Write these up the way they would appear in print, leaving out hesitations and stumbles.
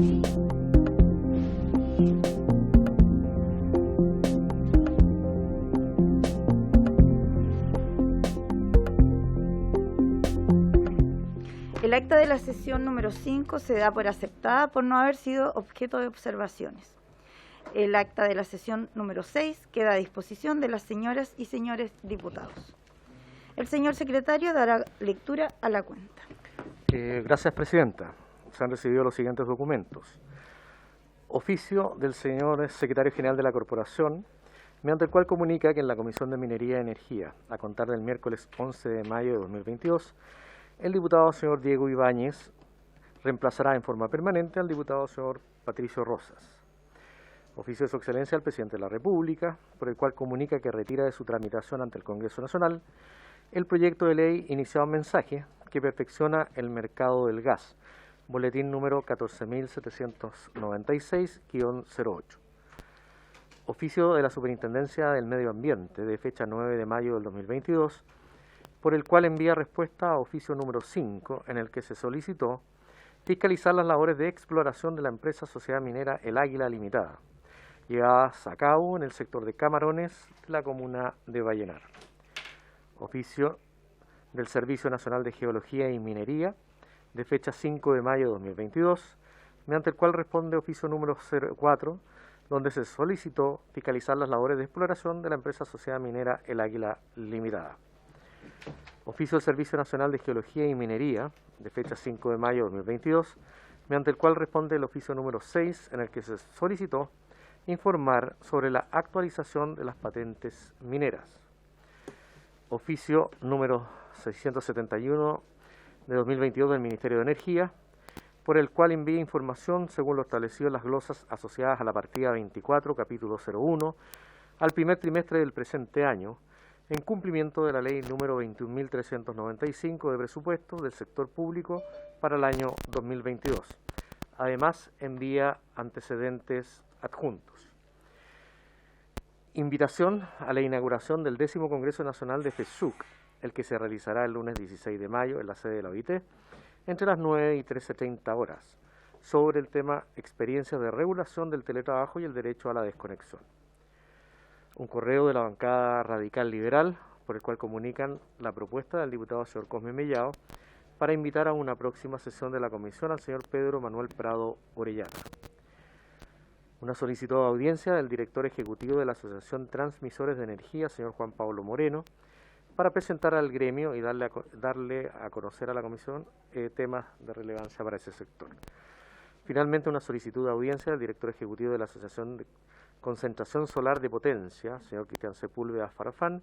El acta de la sesión número 5 se da por aceptada por no haber sido objeto de observaciones. El acta de la sesión número 6 queda a disposición de las señoras y señores diputados. El señor secretario dará lectura a la cuenta. Gracias, Presidenta. Se han recibido los siguientes documentos. Oficio del señor Secretario General de la Corporación, mediante el cual comunica que en la Comisión de Minería y Energía, a contar del miércoles 11 de mayo de 2022, el diputado señor Diego Ibáñez reemplazará en forma permanente al diputado señor Patricio Rosas. Oficio de su excelencia al presidente de la República, por el cual comunica que retira de su tramitación ante el Congreso Nacional el proyecto de ley iniciado en mensaje que perfecciona el mercado del gas, boletín número 14.796-08. Oficio de la Superintendencia del Medio Ambiente, de fecha 9 de mayo del 2022, por el cual envía respuesta a oficio número 5, en el que se solicitó fiscalizar las labores de exploración de la empresa Sociedad Minera El Águila Limitada, llevadas a cabo en el sector de Camarones de la comuna de Vallenar. Oficio del Servicio Nacional de Geología y Minería, de fecha 5 de mayo de 2022, mediante el cual responde oficio número 04, donde se solicitó fiscalizar las labores de exploración de la empresa Sociedad Minera El Águila Limitada. Oficio del Servicio Nacional de Geología y Minería, de fecha 5 de mayo de 2022, mediante el cual responde el oficio número 6, en el que se solicitó informar sobre la actualización de las patentes mineras. Oficio número 671 de 2022 del Ministerio de Energía, por el cual envía información según lo establecido en las glosas asociadas a la partida 24, capítulo 01, al primer trimestre del presente año, en cumplimiento de la ley número 21.395 de presupuesto del sector público para el año 2022. Además, envía antecedentes adjuntos. Invitación a la inauguración del 10º Congreso Nacional de FESUC, el que se realizará el lunes 16 de mayo en la sede de la OIT, entre las 9 y 13:30 horas, sobre el tema experiencias de regulación del teletrabajo y el derecho a la desconexión. Un correo de la bancada radical liberal, por el cual comunican la propuesta del diputado señor Cosme Mellado para invitar a una próxima sesión de la comisión al señor Pedro Manuel Prado Orellana. Una solicitud de audiencia del director ejecutivo de la Asociación Transmisores de Energía, señor Juan Pablo Moreno, para presentar al gremio y darle a conocer a la comisión temas de relevancia para ese sector. Finalmente, una solicitud de audiencia del director ejecutivo de la Asociación de Concentración Solar de Potencia, señor Cristian Sepúlveda Farfán,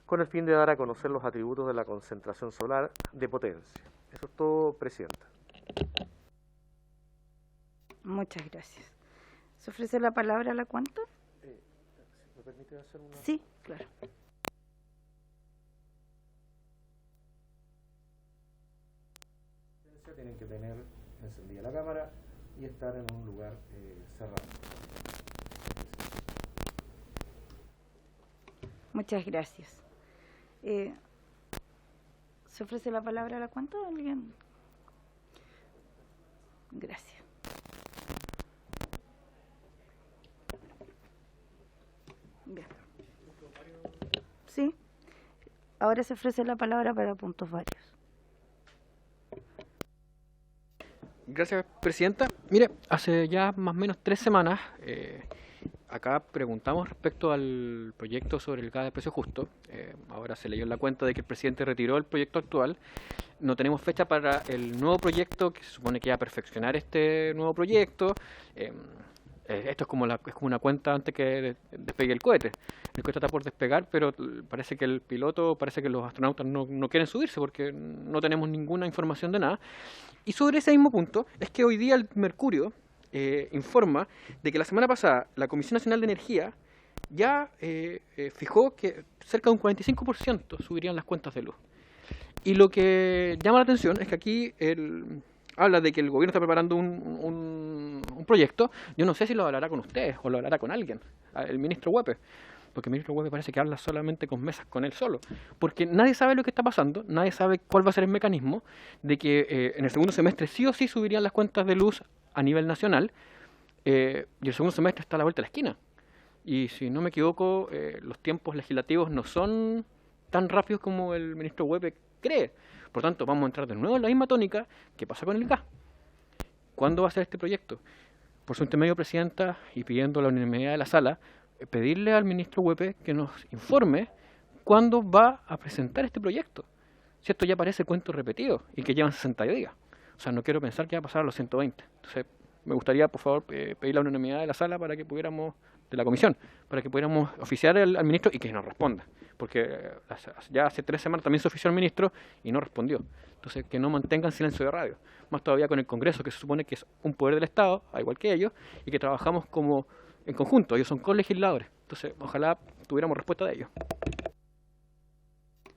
con el fin de dar a conocer los atributos de la concentración solar de potencia. Eso es todo, Presidenta. Muchas gracias. ¿Se ofrece la palabra a la cuenta? ¿Me permite hacer una? Sí, claro. Tienen que tener encendida la cámara y estar en un lugar cerrado. Muchas gracias. ¿Se ofrece la palabra a la cuenta o alguien? Gracias. Bien. Sí. Ahora se ofrece la palabra para puntos varios. Gracias, Presidenta. Mire, hace ya más o menos 3 semanas acá preguntamos respecto al proyecto sobre el gas de precio justo. Ahora se leyó en la cuenta de que el presidente retiró el proyecto actual. No tenemos fecha para el nuevo proyecto, que se supone que va a perfeccionar este nuevo proyecto. Esto es como una cuenta antes que despegue el cohete. El cohete está por despegar, pero parece que el piloto, parece que los astronautas no quieren subirse porque no tenemos ninguna información de nada. Y sobre ese mismo punto es que hoy día el Mercurio informa de que la semana pasada la Comisión Nacional de Energía ya fijó que cerca de un 45% subirían las cuentas de luz. Y lo que llama la atención es que aquí habla de que el gobierno está preparando un proyecto. Yo no sé si lo hablará con ustedes o lo hablará con alguien, el ministro Huepe, porque el ministro Huepe parece que habla solamente con mesas con él solo, porque nadie sabe lo que está pasando, nadie sabe cuál va a ser el mecanismo de que en el segundo semestre sí o sí subirían las cuentas de luz a nivel nacional, y el segundo semestre está a la vuelta de la esquina. Y si no me equivoco, los tiempos legislativos no son tan rápidos como el ministro Huepe cree. Por tanto, vamos a entrar de nuevo en la misma tónica que pasa con el GAS. ¿Cuándo va a ser este proyecto? Por su intermedio, Presidenta, y pidiendo la unanimidad de la sala, pedirle al ministro Huepe que nos informe cuándo va a presentar este proyecto. Si esto ya parece cuento repetido y que llevan 60 días. O sea, no quiero pensar que va a pasar a los 120. Entonces, me gustaría, por favor, pedir la unanimidad de la sala para que pudiéramos, de la comisión, para que pudiéramos oficiar al ministro y que nos responda. Porque ya hace 3 semanas también se ofició al ministro y no respondió. Entonces, que no mantengan silencio de radio. Más todavía con el Congreso, que se supone que es un poder del Estado, al igual que ellos, y que trabajamos como en conjunto. Ellos son colegisladores. Entonces, ojalá tuviéramos respuesta de ellos.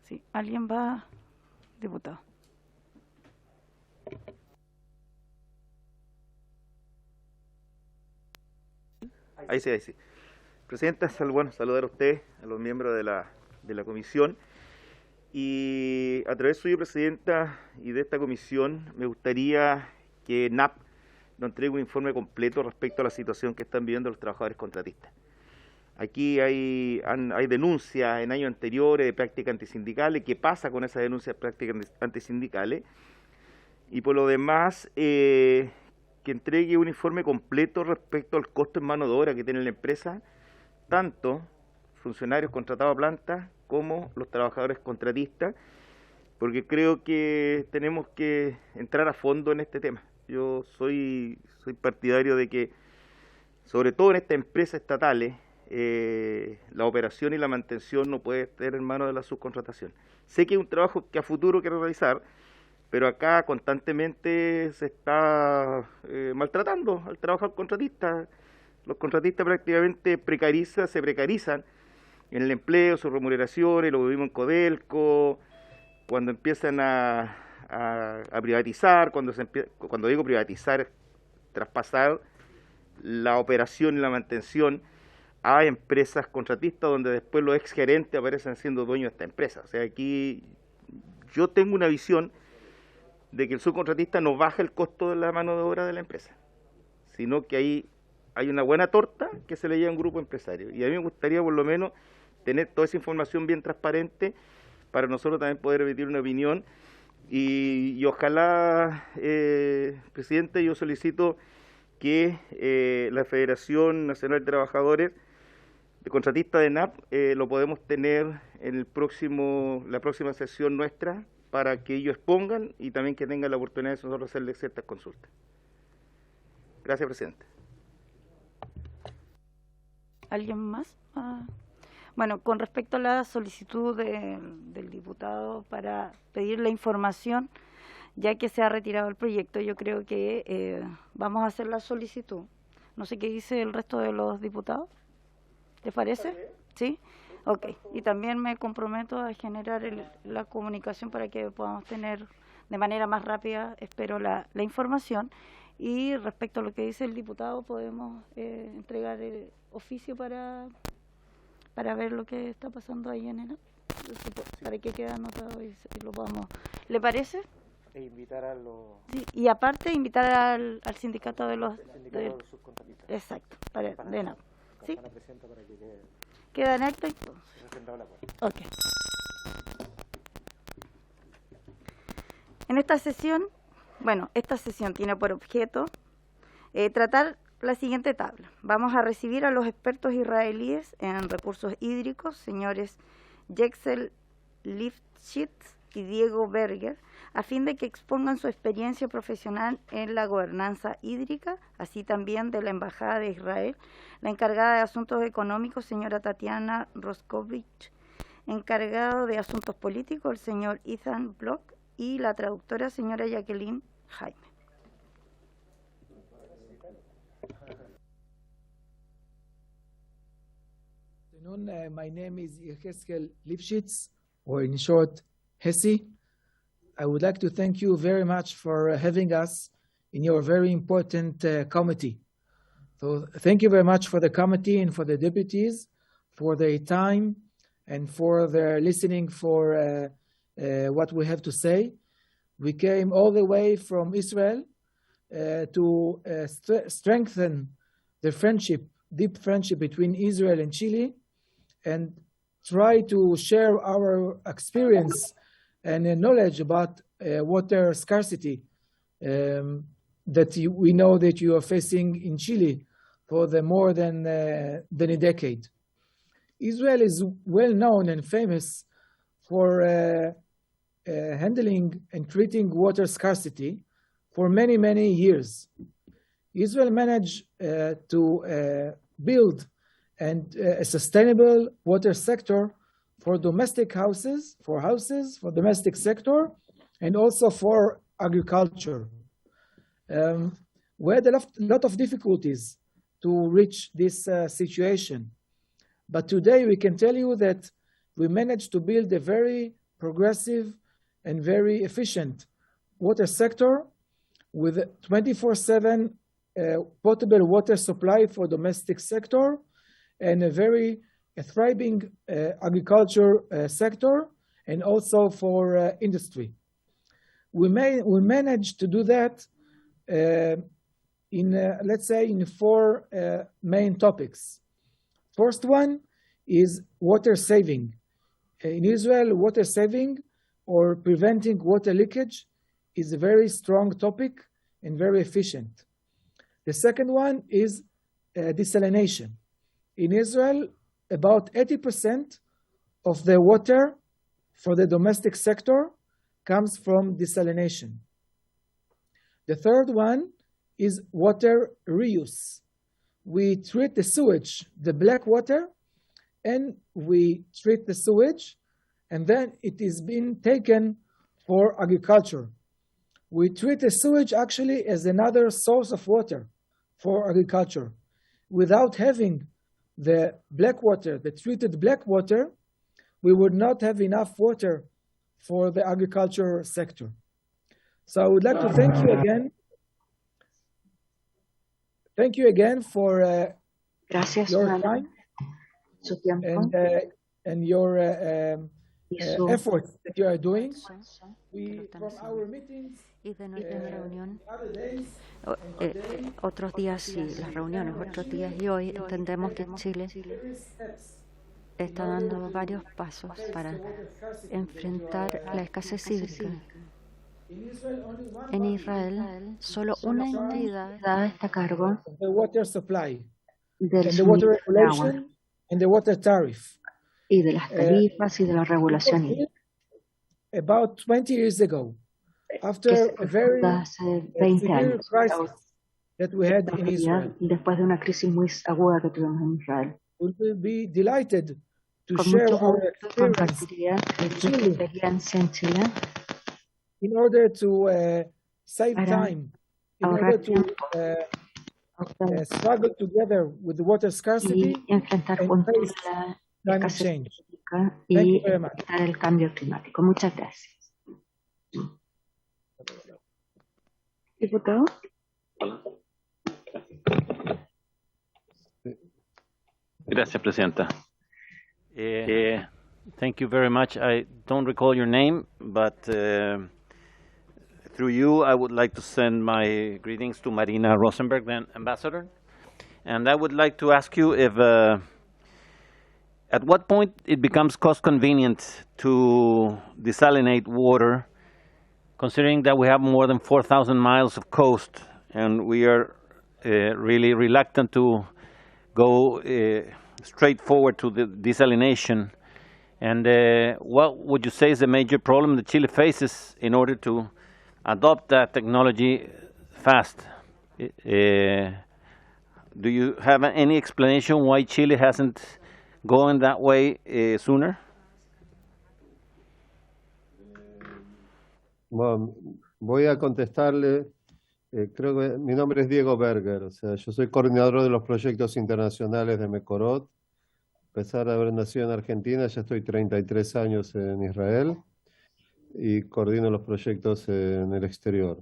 Sí, ¿alguien va, diputado? Ahí sí, ahí sí. Presidenta, bueno, saludar a usted, a los miembros de la comisión. Y a través suyo, Presidenta, y de esta comisión, me gustaría que NAP nos entregue un informe completo respecto a la situación que están viviendo los trabajadores contratistas. Aquí hay denuncias en años anteriores de prácticas antisindicales. ¿Qué pasa con esas denuncias de prácticas antisindicales? Y por lo demás, que entregue un informe completo respecto al costo en mano de obra que tiene la empresa, tanto funcionarios contratados a planta como los trabajadores contratistas, porque creo que tenemos que entrar a fondo en este tema. Yo soy partidario de que, sobre todo en estas empresas estatales, la operación y la mantención no puede estar en manos de la subcontratación. Sé que es un trabajo que a futuro quiero realizar, pero acá constantemente se está maltratando al trabajador contratista. Los contratistas prácticamente se precarizan en el empleo, sus remuneraciones, lo vivimos en Codelco, cuando empiezan a privatizar, cuando digo privatizar, traspasar la operación y la mantención a empresas contratistas, donde después los exgerentes aparecen siendo dueños de esta empresa. O sea, aquí yo tengo una visión de que el subcontratista no baja el costo de la mano de obra de la empresa, sino que ahí hay una buena torta que se le lleva a un grupo empresario. Y a mí me gustaría por lo menos tener toda esa información bien transparente para nosotros también poder emitir una opinión. Y ojalá, Presidente, yo solicito que la Federación Nacional de Trabajadores de Contratistas de NAP lo podemos tener en la próxima sesión nuestra, para que ellos expongan y también que tengan la oportunidad de nosotros hacerles ciertas consultas. Gracias, Presidente. ¿Alguien más? Bueno, con respecto a la solicitud del diputado para pedir la información, ya que se ha retirado el proyecto, yo creo que vamos a hacer la solicitud. No sé qué dice el resto de los diputados. ¿Les parece? ¿Sí? Ok. Y también me comprometo a generar la comunicación para que podamos tener de manera más rápida, espero, la información. Y respecto a lo que dice el diputado, podemos entregar el oficio para ver lo que está pasando ahí en el para que quede anotado y lo podamos. ¿Le parece? E invitar a los... Sí, y aparte invitar al sindicato de los subcontratistas. Exacto, de NAP. ¿Sí? Para que Queda en acta entonces. Ok. En esta sesión, esta sesión tiene por objeto tratar la siguiente tabla. Vamos a recibir a los expertos israelíes en recursos hídricos, señores Yexel Lifshitz y Diego Berger, a fin de que expongan su experiencia profesional en la gobernanza hídrica, así también de la Embajada de Israel, la encargada de Asuntos Económicos, señora Tatiana Roskovich, encargado de Asuntos Políticos, el señor Ethan Block, y la traductora, señora Jacqueline Jaime. My name is Yecheskel Lifshitz, or in short, Hesi. I would like to thank you very much for having us in your very important committee. So thank you very much for the committee and for the deputies, for their time and for their listening for what we have to say. We came all the way from Israel to strengthen the friendship, deep friendship between Israel and Chile, and try to share our experience and knowledge about water scarcity that we know that you are facing in Chile for more than a decade. Israel is well known and famous for handling and treating water scarcity for many, many years. Israel managed to build a sustainable water sector for domestic houses, for domestic sector, and also for agriculture. We had a lot of difficulties to reach this situation. But today we can tell you that we managed to build a very progressive and very efficient water sector with 24/7 potable water supply for domestic sector and a thriving agriculture sector and also for industry. We managed to do that let's say in four main topics. First one is water saving. In Israel, water saving or preventing water leakage is a very strong topic and very efficient. The second one is desalination. In Israel, about 80% of the water for the domestic sector comes from desalination. The third one is water reuse. We treat the sewage, the black water, and we treat the sewage, and then it is being taken for agriculture. We treat the sewage actually as another source of water for agriculture. Without having the black water, the treated black water, we would not have enough water for the agriculture sector. So I would like to thank you again. Thank you again for your time and your efforts that you are doing. From our meetings, Y de nuestra reunión, otros días y las reuniones, otros días y hoy entendemos que Chile está dando varios pasos para enfrentar la escasez hídrica. En Israel, solo una entidad está a cargo del suministro de agua y de las tarifas y de la regulación hídrica. About 20 years ago, after a very severe crisis that we had in Israel, después de una crisis muy aguda que tuvimos en Israel, we will be delighted to con share mucho our gusto experience compartiría nuestra experiencia en Chile in order to save para time, in order to struggle together with the water scarcity y enfrentar and juntos face la climate escasez change. hídrica Thank y you very much. enfrentar el cambio climático. Muchas gracias. Diputado. Gracias, Presidenta. Thank you very much. I don't recall your name, but through you, I would like to send my greetings to Marina Rosenberg, the ambassador. And I would like to ask you if, at what point it becomes cost convenient to desalinate water, considering that we have more than 4,000 miles of coast, and we are really reluctant to go straight forward to the desalination. And what would you say is the major problem that Chile faces in order to adopt that technology fast? Do you have any explanation why Chile hasn't gone that way sooner? Bueno, voy a contestarle. Creo que mi nombre es Diego Berger, o sea, yo soy coordinador de los proyectos internacionales de Mekorot. A pesar de haber nacido en Argentina, ya estoy 33 años en Israel y coordino los proyectos en el exterior.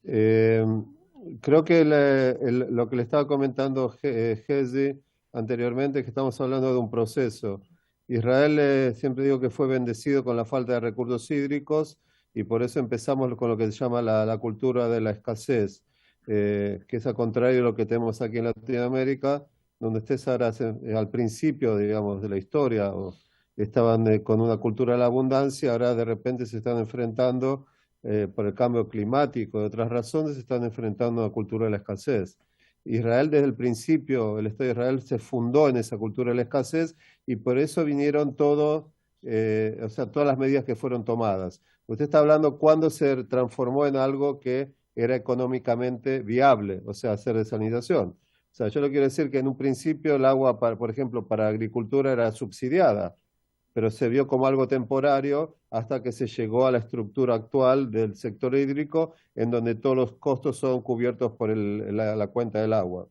Creo que lo que le estaba comentando Gezi anteriormente es que estamos hablando de un proceso. Israel siempre digo que fue bendecido con la falta de recursos hídricos y por eso empezamos con lo que se llama la cultura de la escasez. que es al contrario de lo que tenemos aquí en Latinoamérica, donde ustedes ahora al principio, digamos, de la historia, estaban con una cultura de la abundancia, ahora de repente se están enfrentando, por el cambio climático y otras razones, se están enfrentando a una cultura de la escasez. Israel desde el principio, el Estado de Israel se fundó en esa cultura de la escasez y por eso vinieron todas las medidas que fueron tomadas. Usted está hablando cuándo se transformó en algo que era económicamente viable, o sea, hacer desalinización. O sea, yo lo quiero decir que en un principio el agua, por ejemplo, para agricultura era subsidiada, pero se vio como algo temporario hasta que se llegó a la estructura actual del sector hídrico, en donde todos los costos son cubiertos por la cuenta del agua.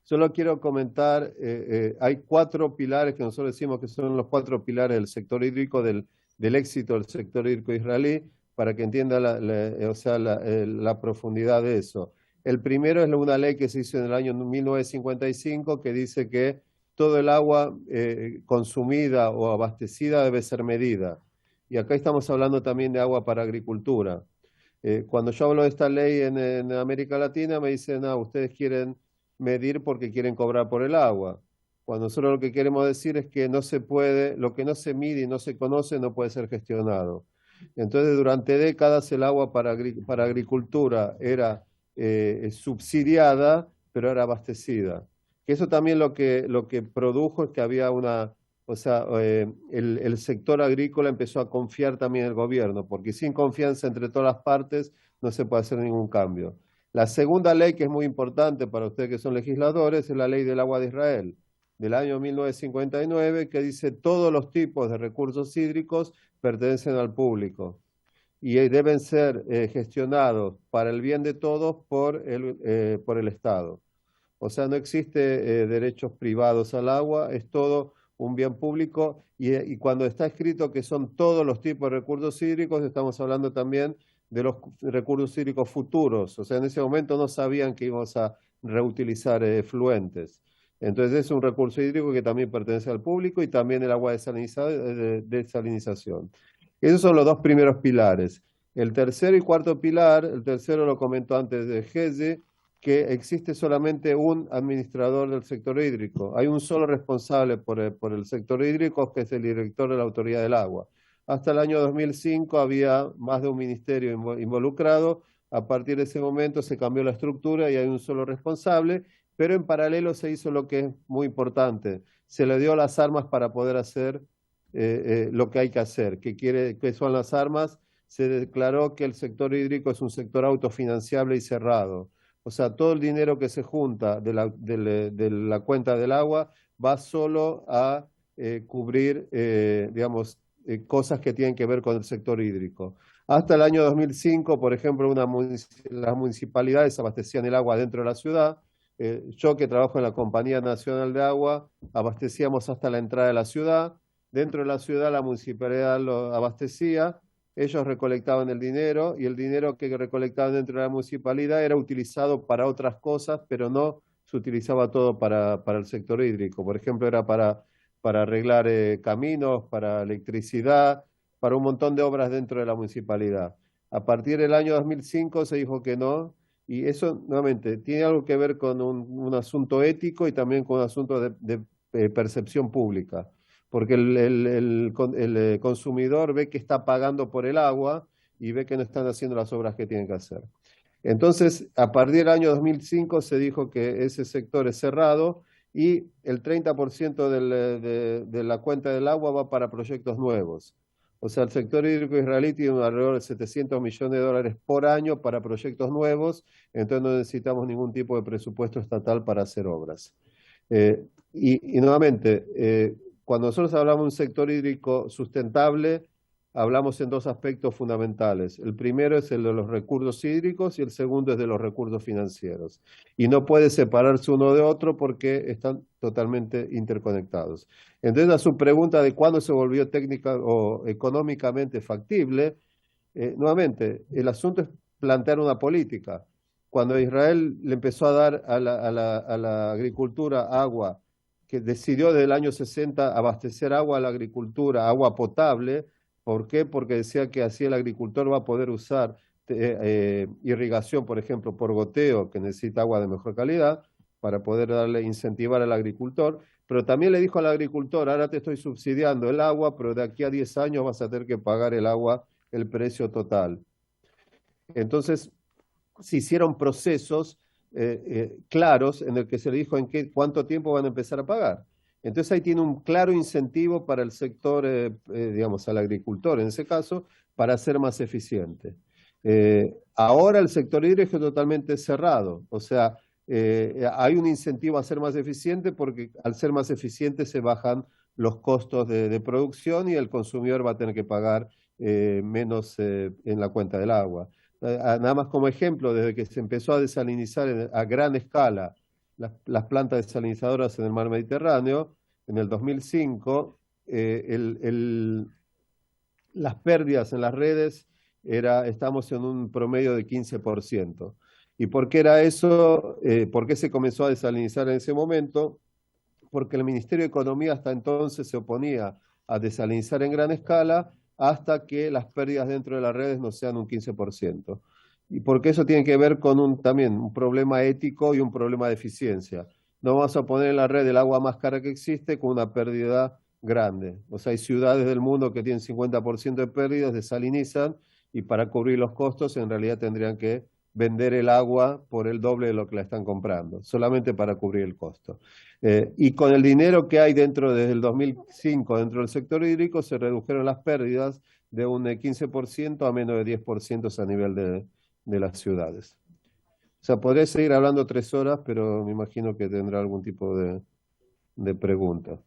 Solo quiero comentar, hay 4 pilares que nosotros decimos que son los 4 pilares del sector hídrico, del éxito del sector hídrico israelí, para que entienda la profundidad de eso. El primero es una ley que se hizo en el año 1955 que dice que todo el agua consumida o abastecida debe ser medida. Y acá estamos hablando también de agua para agricultura. Cuando yo hablo de esta ley en América Latina, me dicen, ustedes quieren medir porque quieren cobrar por el agua. Cuando nosotros lo que queremos decir es que no se puede, lo que no se mide y no se conoce no puede ser gestionado. Entonces, durante décadas el agua para agricultura era subsidiada, pero era abastecida. Que eso también lo que produjo es que había el sector agrícola empezó a confiar también en el gobierno, porque sin confianza entre todas las partes no se puede hacer ningún cambio. La segunda ley, que es muy importante para ustedes que son legisladores, es la ley del agua de Israel, del año 1959, que dice todos los tipos de recursos hídricos pertenecen al público y deben ser gestionados para el bien de todos por el Estado. O sea, no existe derechos privados al agua, es todo un bien público y cuando está escrito que son todos los tipos de recursos hídricos, estamos hablando también de los recursos hídricos futuros. O sea, en ese momento no sabían que íbamos a reutilizar efluentes. Entonces es un recurso hídrico que también pertenece al público y también el agua de desalinización. Esos son los 2 primeros pilares. El tercero y cuarto pilar, el tercero lo comentó antes de Geze, que existe solamente un administrador del sector hídrico. Hay un solo responsable por el sector hídrico, que es el director de la Autoridad del Agua. Hasta el año 2005 había más de un ministerio involucrado. A partir de ese momento se cambió la estructura y hay un solo responsable, pero en paralelo se hizo lo que es muy importante. Se le dio las armas para poder hacer lo que hay que hacer. ¿Qué son las armas? Se declaró que el sector hídrico es un sector autofinanciable y cerrado. O sea, todo el dinero que se junta de la cuenta del agua va solo a cubrir, cosas que tienen que ver con el sector hídrico. Hasta el año 2005, por ejemplo, las municipalidades abastecían el agua dentro de la ciudad. Yo que trabajo en la Compañía Nacional de Agua, abastecíamos hasta la entrada de la ciudad. Dentro de la ciudad la municipalidad lo abastecía. Ellos recolectaban el dinero y el dinero que recolectaban dentro de la municipalidad era utilizado para otras cosas, pero no se utilizaba todo para el sector hídrico. Por ejemplo, era para arreglar caminos, para electricidad, para un montón de obras dentro de la municipalidad. A partir del año 2005 se dijo que no, y eso nuevamente tiene algo que ver con un asunto ético y también con un asunto de percepción pública. Porque el consumidor ve que está pagando por el agua y ve que no están haciendo las obras que tienen que hacer. Entonces, a partir del año 2005 se dijo que ese sector es cerrado y el 30% de la cuenta del agua va para proyectos nuevos. O sea, el sector hídrico israelí tiene alrededor de $700 millones por año para proyectos nuevos, entonces no necesitamos ningún tipo de presupuesto estatal para hacer obras. Y nuevamente, cuando nosotros hablamos de un sector hídrico sustentable, hablamos en 2 aspectos fundamentales. El primero es el de los recursos hídricos y el segundo es de los recursos financieros. Y no puede separarse uno de otro porque están totalmente interconectados. Entonces, a su pregunta de cuándo se volvió técnica o económicamente factible, nuevamente, el asunto es plantear una política. Cuando Israel le empezó a dar a la agricultura agua, que decidió desde el año 60 abastecer agua a la agricultura, agua potable. ¿Por qué? Porque decía que así el agricultor va a poder usar irrigación, por ejemplo, por goteo, que necesita agua de mejor calidad, para poder incentivar al agricultor, pero también le dijo al agricultor, ahora te estoy subsidiando el agua, pero de aquí a 10 años vas a tener que pagar el agua, el precio total. Entonces, se hicieron procesos claros en el que se le dijo cuánto tiempo van a empezar a pagar. Entonces ahí tiene un claro incentivo para el sector, digamos, al agricultor en ese caso, para ser más eficiente. Ahora el sector hídrico es totalmente cerrado, o sea, hay un incentivo a ser más eficiente porque al ser más eficiente se bajan los costos de producción y el consumidor va a tener que pagar menos en la cuenta del agua. Nada más como ejemplo, desde que se empezó a desalinizar a gran escala las plantas desalinizadoras en el mar Mediterráneo, en el 2005, las pérdidas en las redes estamos en un promedio de 15%. ¿Y por qué era eso? ¿Por qué se comenzó a desalinizar en ese momento? Porque el Ministerio de Economía hasta entonces se oponía a desalinizar en gran escala hasta que las pérdidas dentro de las redes no sean un 15%. Y porque eso tiene que ver con también un problema ético y un problema de eficiencia. No vamos a poner en la red el agua más cara que existe con una pérdida grande. O sea, hay ciudades del mundo que tienen 50% de pérdidas, desalinizan y para cubrir los costos en realidad tendrían que vender el agua por el doble de lo que la están comprando, solamente para cubrir el costo. Y con el dinero que hay desde el 2005 dentro del sector hídrico se redujeron las pérdidas de un 15% a menos de 10% a nivel de las ciudades. O sea, podría seguir hablando 3 horas, pero me imagino que tendrá algún tipo de pregunta.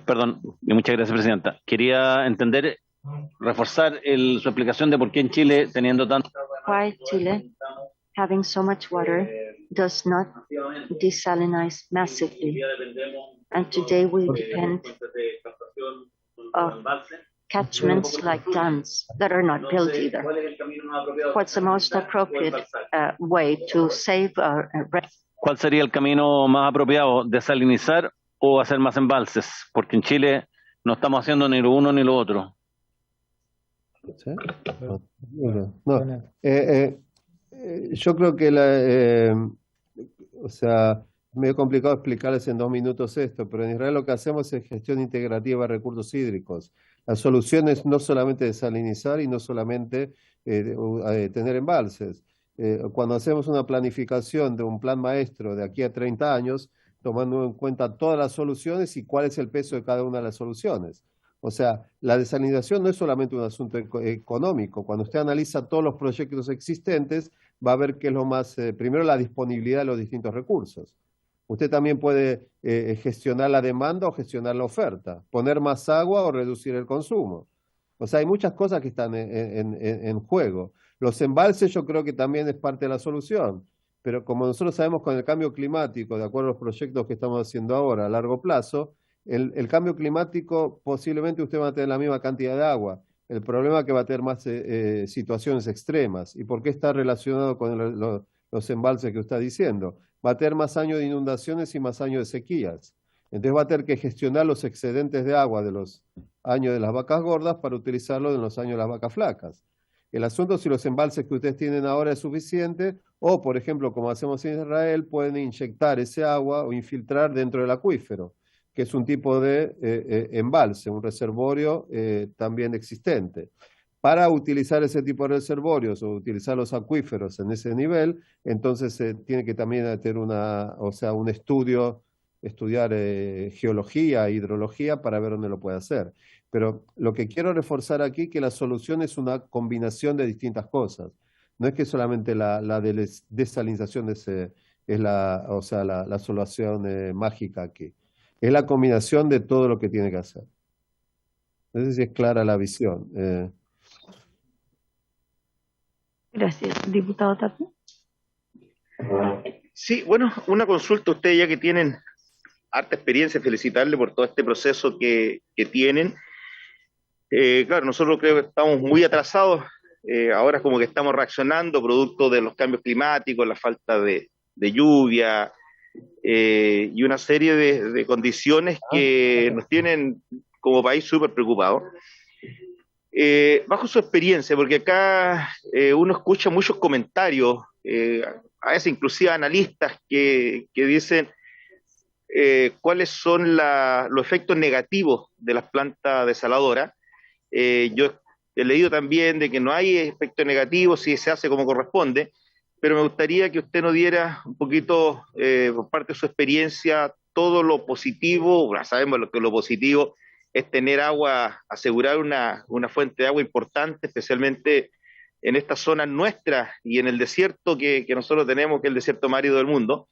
Perdón, muchas gracias, Presidenta. Quería reforzar su explicación de por qué en Chile, teniendo tanto... Why Chile, having so much water, does not desalinize massively. And today we depend on catchments like dams that are not built either. What's the most appropriate way to save our ¿Cuál sería el camino más apropiado? ¿Desalinizar o hacer más embalses? Porque en Chile no estamos haciendo ni lo uno ni lo otro. ¿Sí? No. Yo creo que o sea, es medio complicado explicarles en 2 minutos esto, pero en Israel lo que hacemos es gestión integrativa de recursos hídricos. La solución es no solamente desalinizar y no solamente tener embalses. Cuando hacemos una planificación de un plan maestro de aquí a 30 años, tomando en cuenta todas las soluciones y cuál es el peso de cada una de las soluciones. O sea, la desalinización no es solamente un asunto económico. Cuando usted analiza todos los proyectos existentes, va a ver que es lo más, primero la disponibilidad de los distintos recursos. Usted también puede gestionar la demanda o gestionar la oferta, poner más agua o reducir el consumo. O sea, hay muchas cosas que están en juego. Los embalses yo creo que también es parte de la solución, pero como nosotros sabemos con el cambio climático, de acuerdo a los proyectos que estamos haciendo ahora a largo plazo, el cambio climático posiblemente usted va a tener la misma cantidad de agua. El problema es que va a tener más situaciones extremas. ¿Y por qué está relacionado con los embalses que usted está diciendo? Va a tener más años de inundaciones y más años de sequías. Entonces va a tener que gestionar los excedentes de agua de los años de las vacas gordas para utilizarlo en los años de las vacas flacas. El asunto es si los embalses que ustedes tienen ahora es suficiente o, por ejemplo, como hacemos en Israel, pueden inyectar ese agua o infiltrar dentro del acuífero, que es un tipo de embalse, un reservorio también existente. Para utilizar ese tipo de reservorios o utilizar los acuíferos en ese nivel, entonces tiene que también tener un estudiar geología, hidrología para ver dónde lo puede hacer. Pero lo que quiero reforzar aquí es que la solución es una combinación de distintas cosas. No es que solamente la desalinización es la solución mágica aquí. Es la combinación de todo lo que tiene que hacer. No sé si es clara la visión. Gracias. Diputado Tapia. Sí, bueno, una consulta. Ustedes ya que tienen harta experiencia, felicitarle por todo este proceso que tienen. Claro, nosotros creo que estamos muy atrasados ahora como que estamos reaccionando producto de los cambios climáticos, la falta de lluvia y una serie de condiciones que nos tienen como país súper preocupados. Bajo su experiencia, porque acá uno escucha muchos comentarios, a veces inclusive analistas que dicen cuáles son los efectos negativos de las plantas desaladoras. Yo he leído también de que no hay efectos negativos si se hace como corresponde, pero me gustaría que usted nos diera un poquito, por parte de su experiencia, todo lo positivo. Bueno, sabemos que lo positivo es tener agua, asegurar una fuente de agua importante, especialmente en estas zonas nuestras y en el desierto que nosotros tenemos, que es el desierto más árido del mundo,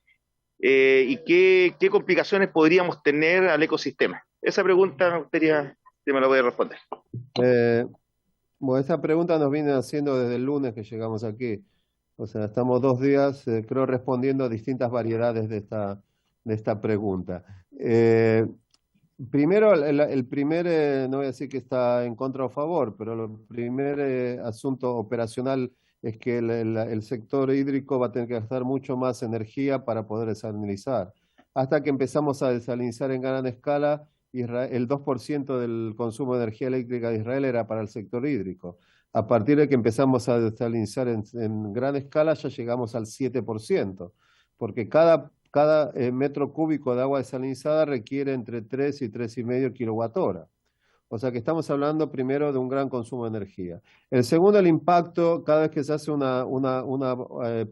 y qué complicaciones podríamos tener al ecosistema. Esa pregunta me gustaría que me la pueda responder. Bueno, esta pregunta nos viene haciendo desde el lunes que llegamos aquí. O sea, estamos 2 días, creo, respondiendo a distintas variedades de esta pregunta. Primero, el primer, no voy a decir que está en contra o a favor, pero el primer asunto operacional es que el sector hídrico va a tener que gastar mucho más energía para poder desalinizar. Hasta que empezamos a desalinizar en gran escala, el 2% del consumo de energía eléctrica de Israel era para el sector hídrico. A partir de que empezamos a desalinizar en gran escala, ya llegamos al 7%, porque cada metro cúbico de agua desalinizada requiere entre 3 y 3,5 kWh. O sea que estamos hablando primero de un gran consumo de energía. El segundo, el impacto, cada vez que se hace una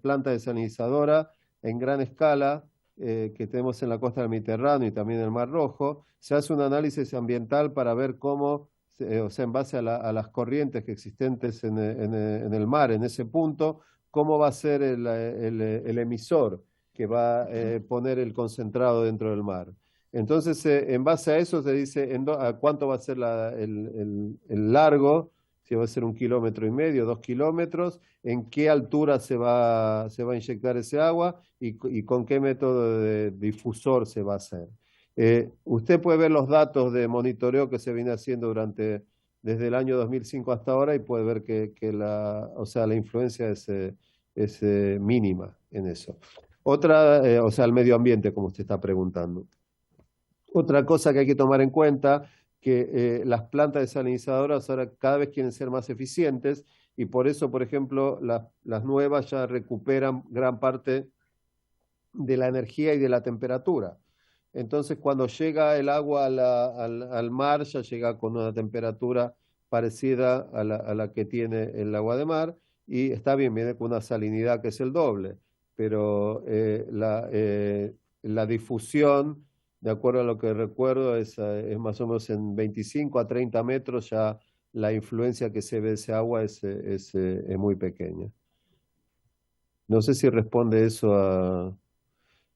planta desalinizadora en gran escala, que tenemos en la costa del Mediterráneo y también en el Mar Rojo, se hace un análisis ambiental para ver cómo, o sea, en base a las corrientes que existentes en el mar, en ese punto, cómo va a ser el emisor que va a poner el concentrado dentro del mar. Entonces, en base a eso se dice a cuánto va a ser el largo, si va a ser 1,5 kilómetros, 2 kilómetros, en qué altura se va a inyectar ese agua y con qué método de difusor se va a hacer. Usted puede ver los datos de monitoreo que se viene haciendo desde el año 2005 hasta ahora y puede ver que la influencia es mínima en eso. Otra, o sea, el medio ambiente, como usted está preguntando. Otra cosa que hay que tomar en cuenta, que las plantas desalinizadoras ahora cada vez quieren ser más eficientes y por eso, por ejemplo, las nuevas ya recuperan gran parte de la energía y de la temperatura. Entonces, cuando llega el agua al mar, ya llega con una temperatura parecida a la que tiene el agua de mar y está bien, viene con una salinidad que es el doble, pero la difusión, de acuerdo a lo que recuerdo, es más o menos en 25 a 30 metros ya la influencia que se ve de ese agua es muy pequeña. No sé si responde eso a...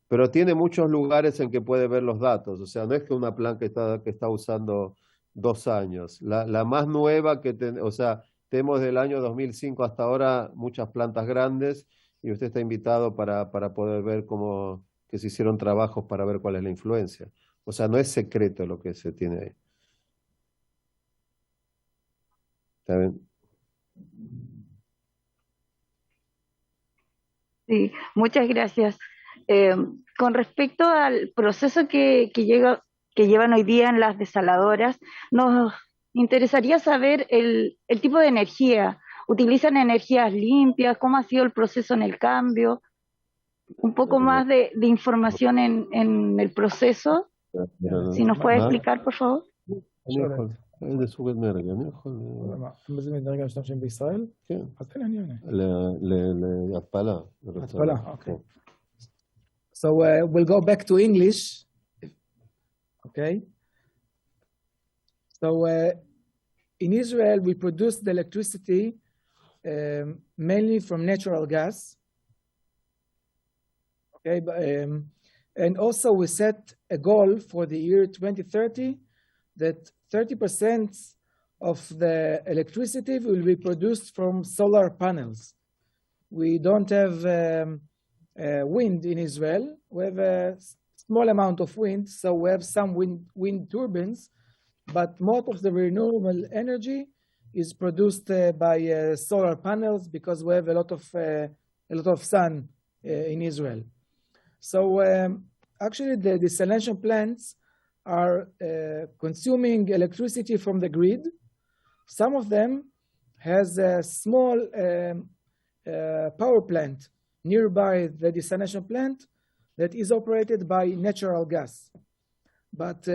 Pero tiene muchos lugares en que puede ver los datos. O sea, no es que una planta que está usando 2 años. La más nueva o sea, tenemos del año 2005 hasta ahora muchas plantas grandes y usted está invitado para poder ver que se hicieron trabajos para ver cuál es la influencia. O sea, no es secreto lo que se tiene ahí. ¿Está bien? Sí, muchas gracias. Con respecto al proceso que llevan hoy día en las desaladoras, nos interesaría saber el tipo de energía. ¿Utilizan energías limpias? ¿Cómo ha sido el proceso en el cambio? Un poco más de información en el proceso. Si nos puede explicar, por favor. איזה סוג אנרגיה? אני יכול... איזה אנרגיה משתמשים בישראל? כן. אז תן אני עונה. להתפלה. התפלה, okay. So we'll go back to English. Okay. So in Israel, we produce the electricity mainly from natural gas. Okay, and also we set a goal for the year 2030 that 30% of the electricity will be produced from solar panels. We don't have wind in Israel. We have a small amount of wind, so we have some wind turbines, but most of the renewable energy is produced by solar panels because we have a lot of sun in Israel. So actually, the desalination plants are consuming electricity from the grid. Some of them has a small power plant nearby the desalination plant that is operated by natural gas. But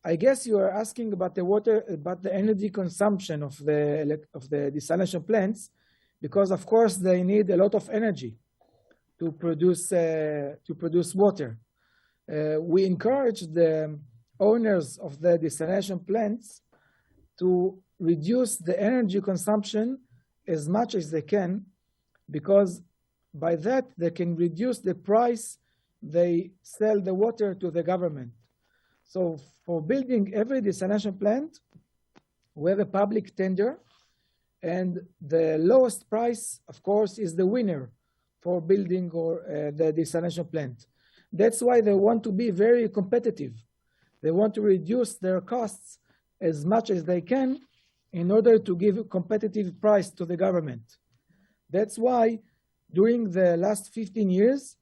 I guess you are asking about the energy consumption of the desalination plants, because of course they need a lot of energy to produce water. We encourage the owners of the desalination plants to reduce the energy consumption as much as they can, because by that they can reduce the price they sell the water to the government. So for building every desalination plant, we have a public tender, and the lowest price, of course, is the winner for building the desalination plant. That's why they want to be very competitive. They want to reduce their costs as much as they can in order to give a competitive price to the government. That's why during the last 15 years,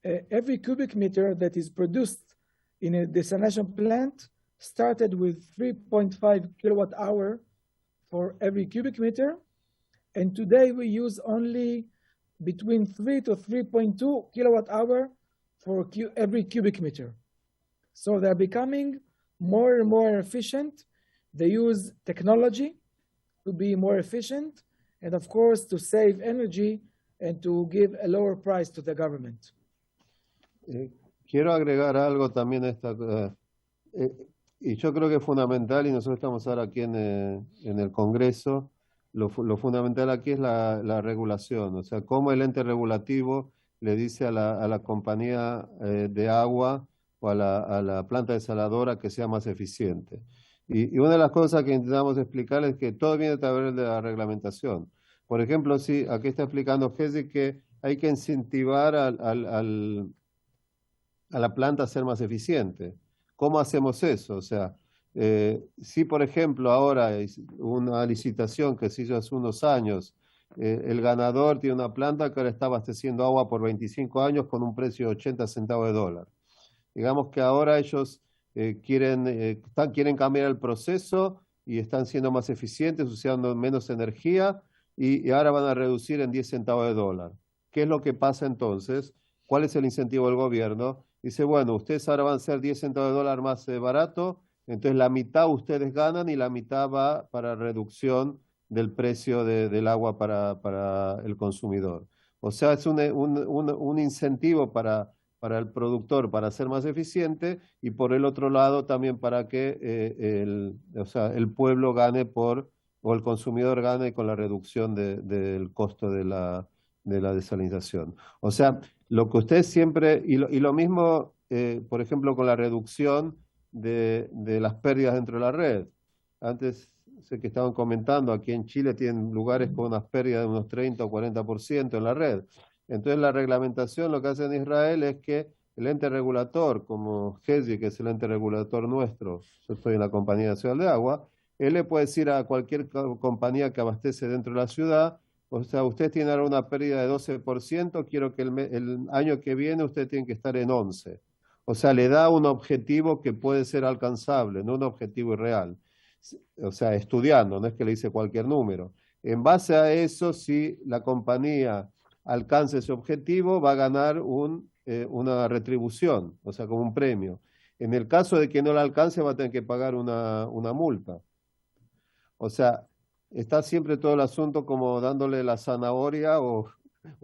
every cubic meter that is produced in a desalination plant started with 3.5 kilowatt hour for every cubic meter. And today we use only between 3 to 3.2 kilowatt hour for every cubic meter. So they're becoming more and more efficient. They use technology to be more efficient, and of course to save energy and to give a lower price to the government. Quiero agregar algo también a esta, y yo creo que es fundamental, y nosotros estamos ahora aquí en el Congreso, lo fundamental aquí es la regulación, o sea, cómo el ente regulativo le dice a la compañía de agua o a la planta desaladora que sea más eficiente. Y una de las cosas que intentamos explicar es que todo viene a través de la reglamentación. Por ejemplo, sí, aquí está explicando Jesse que hay que incentivar a la planta a ser más eficiente. ¿Cómo hacemos eso? O sea, si por ejemplo ahora una licitación que se hizo hace unos años, el ganador tiene una planta que ahora está abasteciendo agua por 25 años con un precio de 80 centavos de dólar. Digamos que ahora ellos quieren cambiar el proceso y están siendo más eficientes, usando menos energía, y ahora van a reducir en 10 centavos de dólar. ¿Qué es lo que pasa entonces? ¿Cuál es el incentivo del gobierno? Dice, bueno, ustedes ahora van a ser 10 centavos de dólar más barato, entonces la mitad ustedes ganan y la mitad va para reducción del precio del agua para el consumidor. O sea, es un incentivo para el productor para ser más eficiente, y por el otro lado también para que el pueblo gane o el consumidor gane con la reducción del costo de la desalinización. O sea, lo que ustedes siempre, y lo mismo, por ejemplo, con la reducción de las pérdidas dentro de la red. Antes sé que estaban comentando, aquí en Chile tienen lugares con unas pérdidas de unos 30 o 40% en la red. Entonces la reglamentación lo que hace en Israel es que el ente regulator, como GESI, que es el ente regulator nuestro, yo estoy en la Compañía Nacional de Agua, él le puede decir a cualquier compañía que abastece dentro de la ciudad, o sea, usted tiene ahora una pérdida de 12%, quiero que el año que viene usted tiene que estar en 11%. O sea, le da un objetivo que puede ser alcanzable, no un objetivo irreal. O sea, estudiando, no es que le dice cualquier número. En base a eso, si la compañía alcanza ese objetivo, va a ganar una retribución, o sea, como un premio. En el caso de que no la alcance, va a tener que pagar una multa. O sea, está siempre todo el asunto como dándole la zanahoria o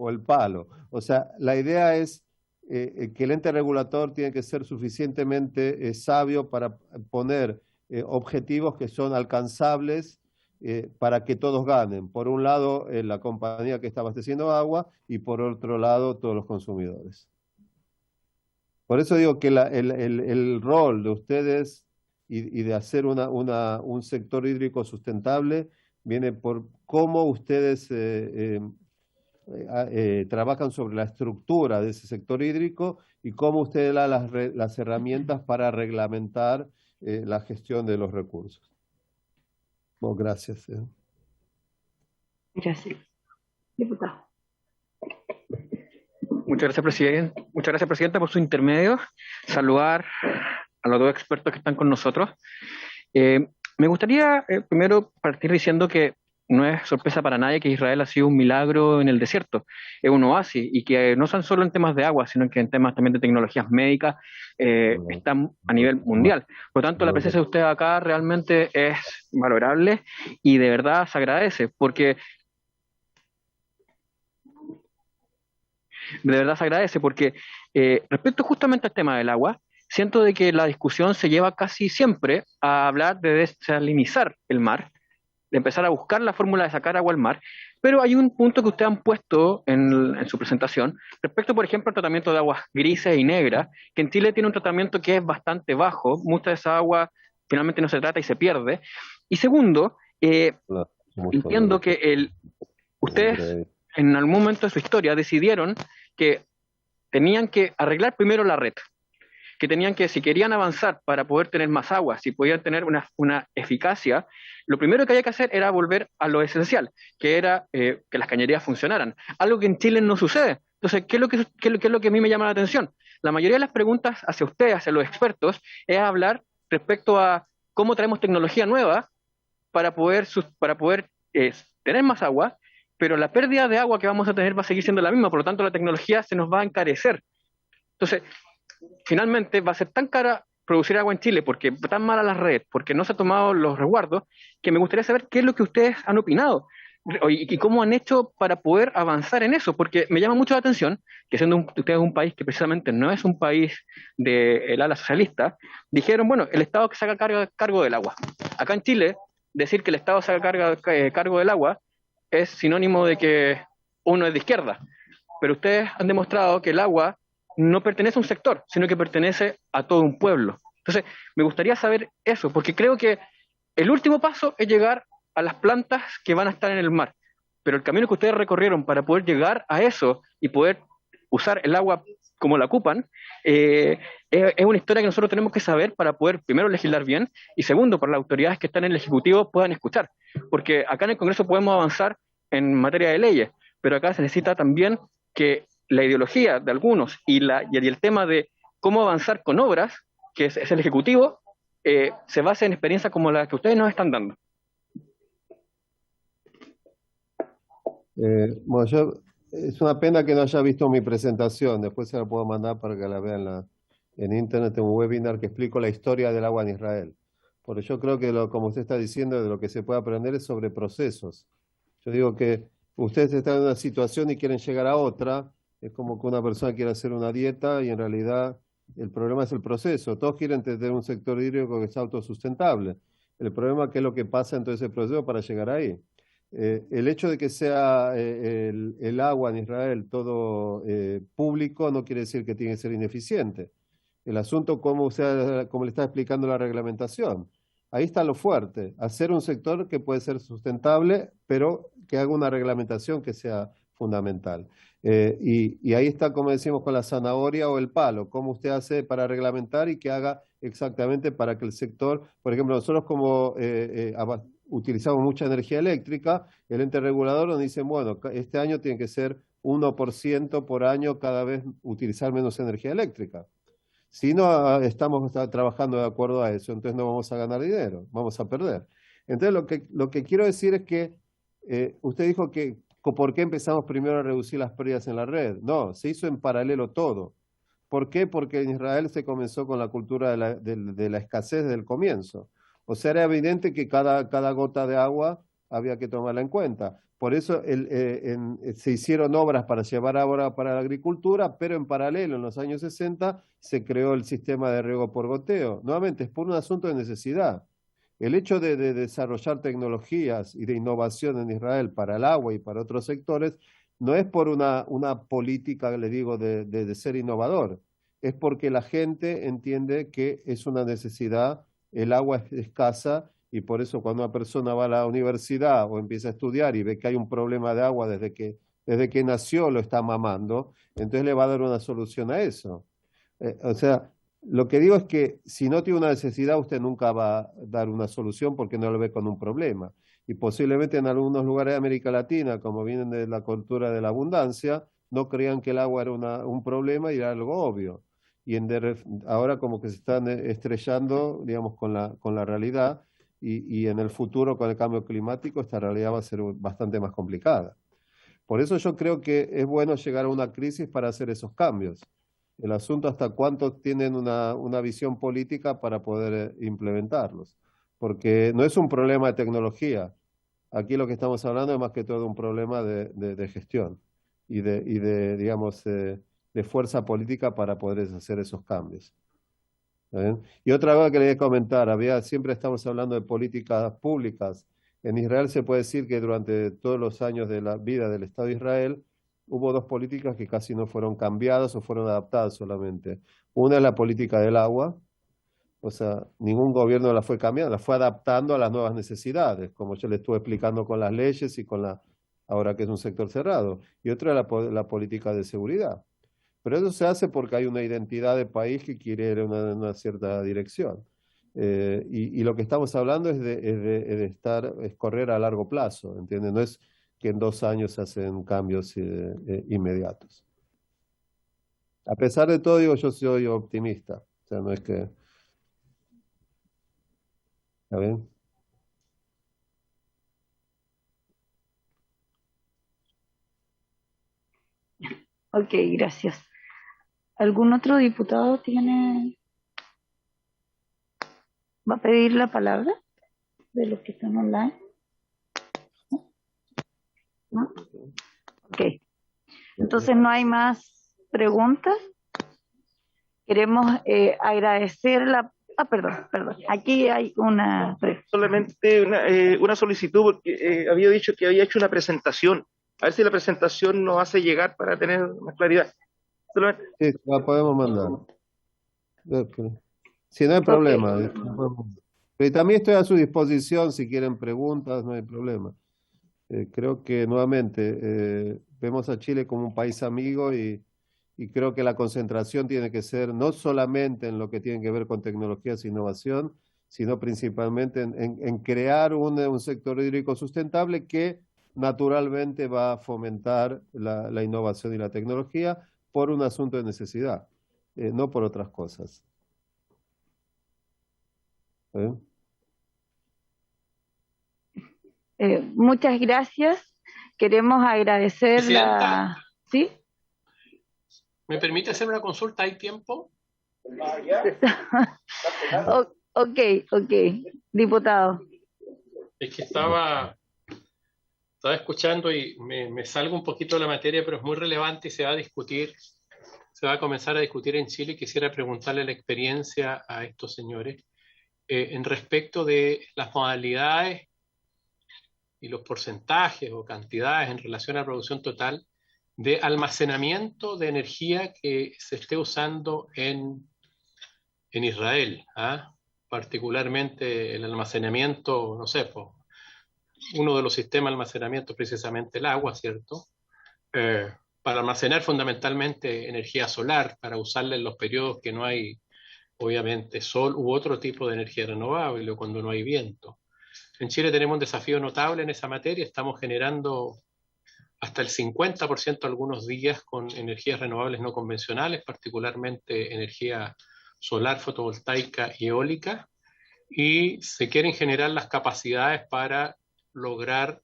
el palo. O sea, la idea es que el ente regulador tiene que ser suficientemente sabio para poner objetivos que son alcanzables para que todos ganen. Por un lado, la compañía que está abasteciendo agua, y por otro lado, todos los consumidores. Por eso digo que el rol de ustedes y de hacer un sector hídrico sustentable viene por cómo ustedes trabajan sobre la estructura de ese sector hídrico y cómo ustedes dan las herramientas para reglamentar la gestión de los recursos. Bueno, gracias. Gracias. Diputado. Muchas gracias, Presidenta, por su intermedio. Saludar a los dos expertos que están con nosotros. Me gustaría primero partir diciendo que no es sorpresa para nadie que Israel ha sido un milagro en el desierto, es un oasis, y que no son solo en temas de agua, sino que en temas también de tecnologías médicas están a nivel mundial. Por lo tanto, la presencia de ustedes acá realmente es valorable y de verdad se agradece, porque respecto justamente al tema del agua, siento de que la discusión se lleva casi siempre a hablar de desalinizar el mar, de empezar a buscar la fórmula de sacar agua al mar, pero hay un punto que ustedes han puesto en su presentación respecto, por ejemplo, al tratamiento de aguas grises y negras, que en Chile tiene un tratamiento que es bastante bajo, mucha de esa agua finalmente no se trata y se pierde. Y segundo, entiendo que ustedes en algún momento de su historia decidieron que tenían que arreglar primero la red, que tenían que, si querían avanzar para poder tener más agua, si podían tener una eficacia, lo primero que había que hacer era volver a lo esencial, que era que las cañerías funcionaran, algo que en Chile no sucede. Entonces, ¿qué es lo que a mí me llama la atención? La mayoría de las preguntas hacia ustedes, hacia los expertos, es hablar respecto a cómo traemos tecnología nueva para poder tener más agua, pero la pérdida de agua que vamos a tener va a seguir siendo la misma, por lo tanto la tecnología se nos va a encarecer. Entonces, finalmente va a ser tan cara producir agua en Chile, porque tan mala la red, porque no se han tomado los resguardos, que me gustaría saber qué es lo que ustedes han opinado y cómo han hecho para poder avanzar en eso, porque me llama mucho la atención que siendo ustedes un país que precisamente no es un país del ala socialista, dijeron, bueno, el Estado que se haga cargo del agua. Acá en Chile, decir que el Estado se haga cargo del agua es sinónimo de que uno es de izquierda, pero ustedes han demostrado que el agua no pertenece a un sector, sino que pertenece a todo un pueblo. Entonces, me gustaría saber eso, porque creo que el último paso es llegar a las plantas que van a estar en el mar, pero el camino que ustedes recorrieron para poder llegar a eso y poder usar el agua como la ocupan, es una historia que nosotros tenemos que saber para poder, primero, legislar bien, y segundo, para las autoridades que están en el Ejecutivo puedan escuchar, porque acá en el Congreso podemos avanzar en materia de leyes, pero acá se necesita también que la ideología de algunos y el tema de cómo avanzar con obras, que es el Ejecutivo, se base en experiencias como las que ustedes nos están dando. Bueno, es una pena que no haya visto mi presentación, después se la puedo mandar para que la vean en internet, en un webinar que explico la historia del agua en Israel. Porque yo creo que, como usted está diciendo, de lo que se puede aprender es sobre procesos. Yo digo que ustedes están en una situación y quieren llegar a otra. Es como que una persona quiere hacer una dieta y en realidad el problema es el proceso. Todos quieren tener un sector hídrico que sea autosustentable. El problema es qué es lo que pasa en todo ese proceso para llegar ahí. El hecho de que sea el agua en Israel todo público no quiere decir que tiene que ser ineficiente. El asunto, como le está explicando la reglamentación. Ahí está lo fuerte. Hacer un sector que puede ser sustentable, pero que haga una reglamentación que sea fundamental. Y ahí está, como decimos, con la zanahoria o el palo, cómo usted hace para reglamentar y que haga exactamente para que el sector, por ejemplo, nosotros como utilizamos mucha energía eléctrica, el ente regulador nos dice, bueno, este año tiene que ser 1% por año cada vez utilizar menos energía eléctrica. Si no estamos trabajando de acuerdo a eso, entonces no vamos a ganar dinero, vamos a perder. Entonces lo que quiero decir es que usted dijo que ¿por qué empezamos primero a reducir las pérdidas en la red? No, se hizo en paralelo todo. ¿Por qué? Porque en Israel se comenzó con la cultura de la escasez desde el comienzo. O sea, era evidente que cada gota de agua había que tomarla en cuenta. Por eso se hicieron obras para llevar agua para la agricultura, pero en paralelo, en los años 60, se creó el sistema de riego por goteo. Nuevamente, es por un asunto de necesidad. El hecho de desarrollar tecnologías y de innovación en Israel para el agua y para otros sectores no es por una política, le digo, de ser innovador. Es porque la gente entiende que es una necesidad, el agua es escasa y por eso cuando una persona va a la universidad o empieza a estudiar y ve que hay un problema de agua desde que nació lo está mamando, entonces le va a dar una solución a eso. O sea, Lo que digo es que si no tiene una necesidad, usted nunca va a dar una solución porque no lo ve con un problema. Y posiblemente en algunos lugares de América Latina, como vienen de la cultura de la abundancia, no creían que el agua era un problema y era algo obvio. Y ahora como que se están estrellando, digamos, con la realidad y en el futuro con el cambio climático esta realidad va a ser bastante más complicada. Por eso yo creo que es bueno llegar a una crisis para hacer esos cambios. El asunto hasta cuánto tienen una visión política para poder implementarlos. Porque no es un problema de tecnología. Aquí lo que estamos hablando es más que todo un problema de gestión y digamos, de fuerza política para poder hacer esos cambios. ¿Está bien? Y otra cosa que le voy a comentar, siempre estamos hablando de políticas públicas. En Israel se puede decir que durante todos los años de la vida del Estado de Israel hubo dos políticas que casi no fueron cambiadas o fueron adaptadas solamente. Una es la política del agua, o sea, ningún gobierno la fue cambiando, la fue adaptando a las nuevas necesidades, como yo le estuve explicando con las leyes y ahora que es un sector cerrado. Y otra es la política de seguridad. Pero eso se hace porque hay una identidad de país que quiere ir en una cierta dirección. Y lo que estamos hablando es es correr a largo plazo, ¿entiendes? No es que en 2 años se hacen cambios inmediatos. A pesar de todo, digo, yo soy optimista. O sea, no es que... ¿Está bien? Ok, gracias. ¿Algún otro diputado va a pedir la palabra de los que están online? ¿No? Ok. Entonces no hay más preguntas. Queremos agradecer perdón. Aquí hay una... Solamente una solicitud, porque había dicho que había hecho una presentación. A ver si la presentación nos hace llegar para tener más claridad. Solamente. Sí, la podemos mandar. Si no hay problema. Pero también estoy a su disposición si quieren preguntas, no hay problema. Creo que nuevamente vemos a Chile como un país amigo y creo que la concentración tiene que ser no solamente en lo que tiene que ver con tecnologías e innovación, sino principalmente en crear un sector hídrico sustentable que naturalmente va a fomentar la innovación y la tecnología por un asunto de necesidad, no por otras cosas. Muchas gracias. Queremos agradecer Presidenta, ¿Sí? ¿me permite hacer una consulta? ¿Hay tiempo? Ok, diputado. Es que estaba escuchando y me salgo un poquito de la materia, pero es muy relevante y se va a comenzar a discutir en Chile. Quisiera preguntarle la experiencia a estos señores en respecto de las modalidades y los porcentajes o cantidades en relación a la producción total de almacenamiento de energía que se esté usando en Israel, particularmente el almacenamiento, no sé, pues, uno de los sistemas de almacenamiento es precisamente el agua, ¿cierto? Para almacenar fundamentalmente energía solar, para usarla en los periodos que no hay, obviamente, sol u otro tipo de energía renovable o cuando no hay viento. En Chile tenemos un desafío notable en esa materia, estamos generando hasta el 50% algunos días con energías renovables no convencionales, particularmente energía solar, fotovoltaica y eólica, y se quieren generar las capacidades para lograr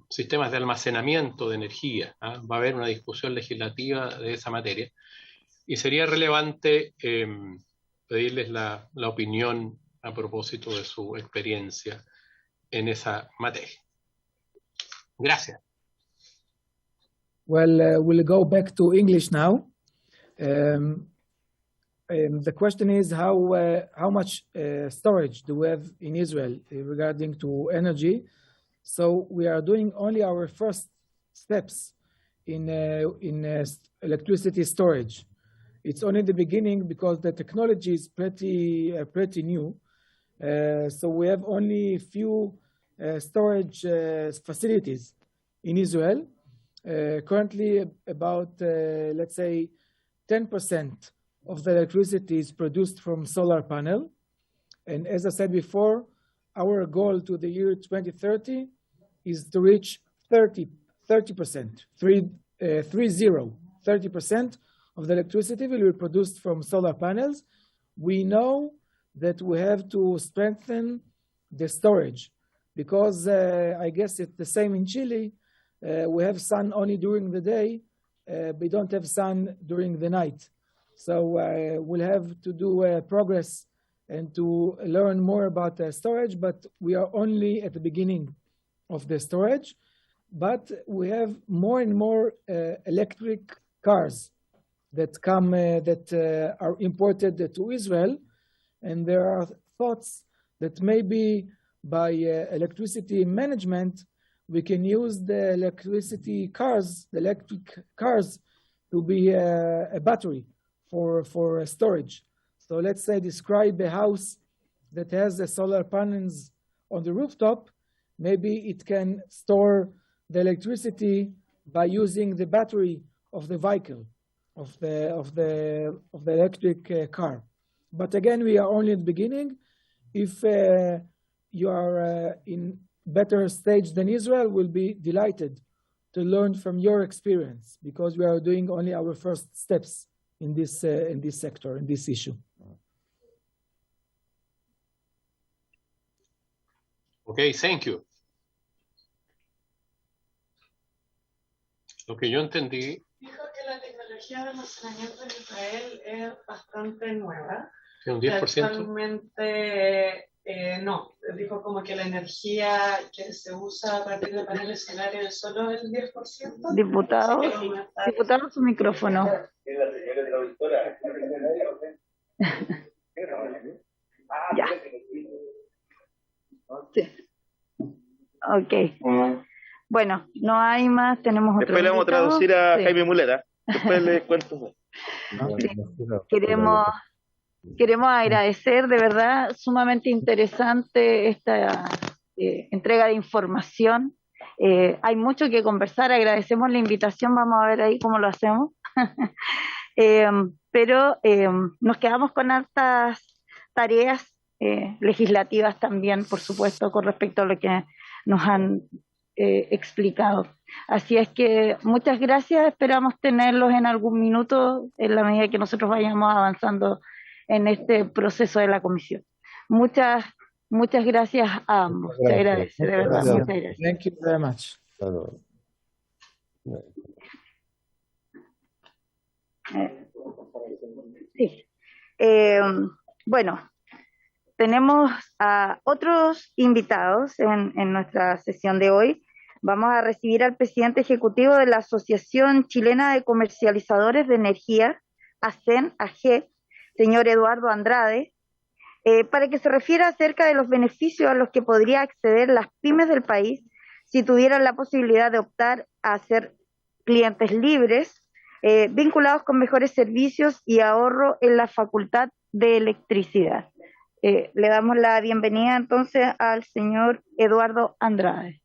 sistemas de almacenamiento de energía. Va a haber una discusión legislativa de esa materia, y sería relevante pedirles la opinión a propósito de su experiencia en esa materia. Gracias. Well, we'll go back to English now. The question is how much storage do we have in Israel regarding to energy? So we are doing only our first steps in electricity storage. It's only the beginning because the technology is pretty new. So we have only few storage facilities in Israel. Currently about let's say 10% of the electricity is produced from solar panel. And as I said before, our goal to the year 2030 is to reach 30%, 30% of the electricity will be produced from solar panels. We know that we have to strengthen the storage because I guess it's the same in Chile. We have sun only during the day. We don't have sun during the night. So we'll have to do progress and to learn more about storage, but we are only at the beginning of the storage. But we have more and more electric cars that come that are imported to Israel, and there are thoughts that maybe by electricity management we can use the electric cars to be a battery for storage. So let's say describe a house that has the solar panels on the rooftop. Maybe it can store the electricity by using the battery of the vehicle, of the electric car. But again, we are only at the beginning. If you are in better stage than Israel, we'll be delighted to learn from your experience because we are doing only our first steps in this sector, in this issue. Okay, thank you. Lo que yo entendí. Dijo que la tecnología de almacenamiento en Israel es bastante nueva. ¿Que un 10%? Actualmente no. Dijo como que la energía que se usa a partir de paneles solares es solo el 10%. Diputado, su micrófono. Ya. Sí. Ok. Bueno, no hay más, tenemos otro. Después le vamos a traducir a Jaime Mulera. Después le cuento. Sí. Queremos agradecer, de verdad, sumamente interesante esta entrega de información. Hay mucho que conversar, agradecemos la invitación, vamos a ver ahí cómo lo hacemos. Pero nos quedamos con altas tareas legislativas también, por supuesto, con respecto a lo que nos han explicado. Así es que muchas gracias, esperamos tenerlos en algún minuto en la medida que nosotros vayamos avanzando en este proceso de la comisión. Muchas gracias a ambos. Se agradece, de verdad. Muchas gracias. Thank you very much. Sí. Bueno, tenemos a otros invitados en nuestra sesión de hoy. Vamos a recibir al presidente ejecutivo de la Asociación Chilena de Comercializadores de Energía, ACEN, AG, señor Eduardo Andrade, para que se refiera acerca de los beneficios a los que podría acceder las pymes del país si tuvieran la posibilidad de optar a ser clientes libres, vinculados con mejores servicios y ahorro en la facultad de electricidad. Le damos la bienvenida entonces al señor Eduardo Andrade.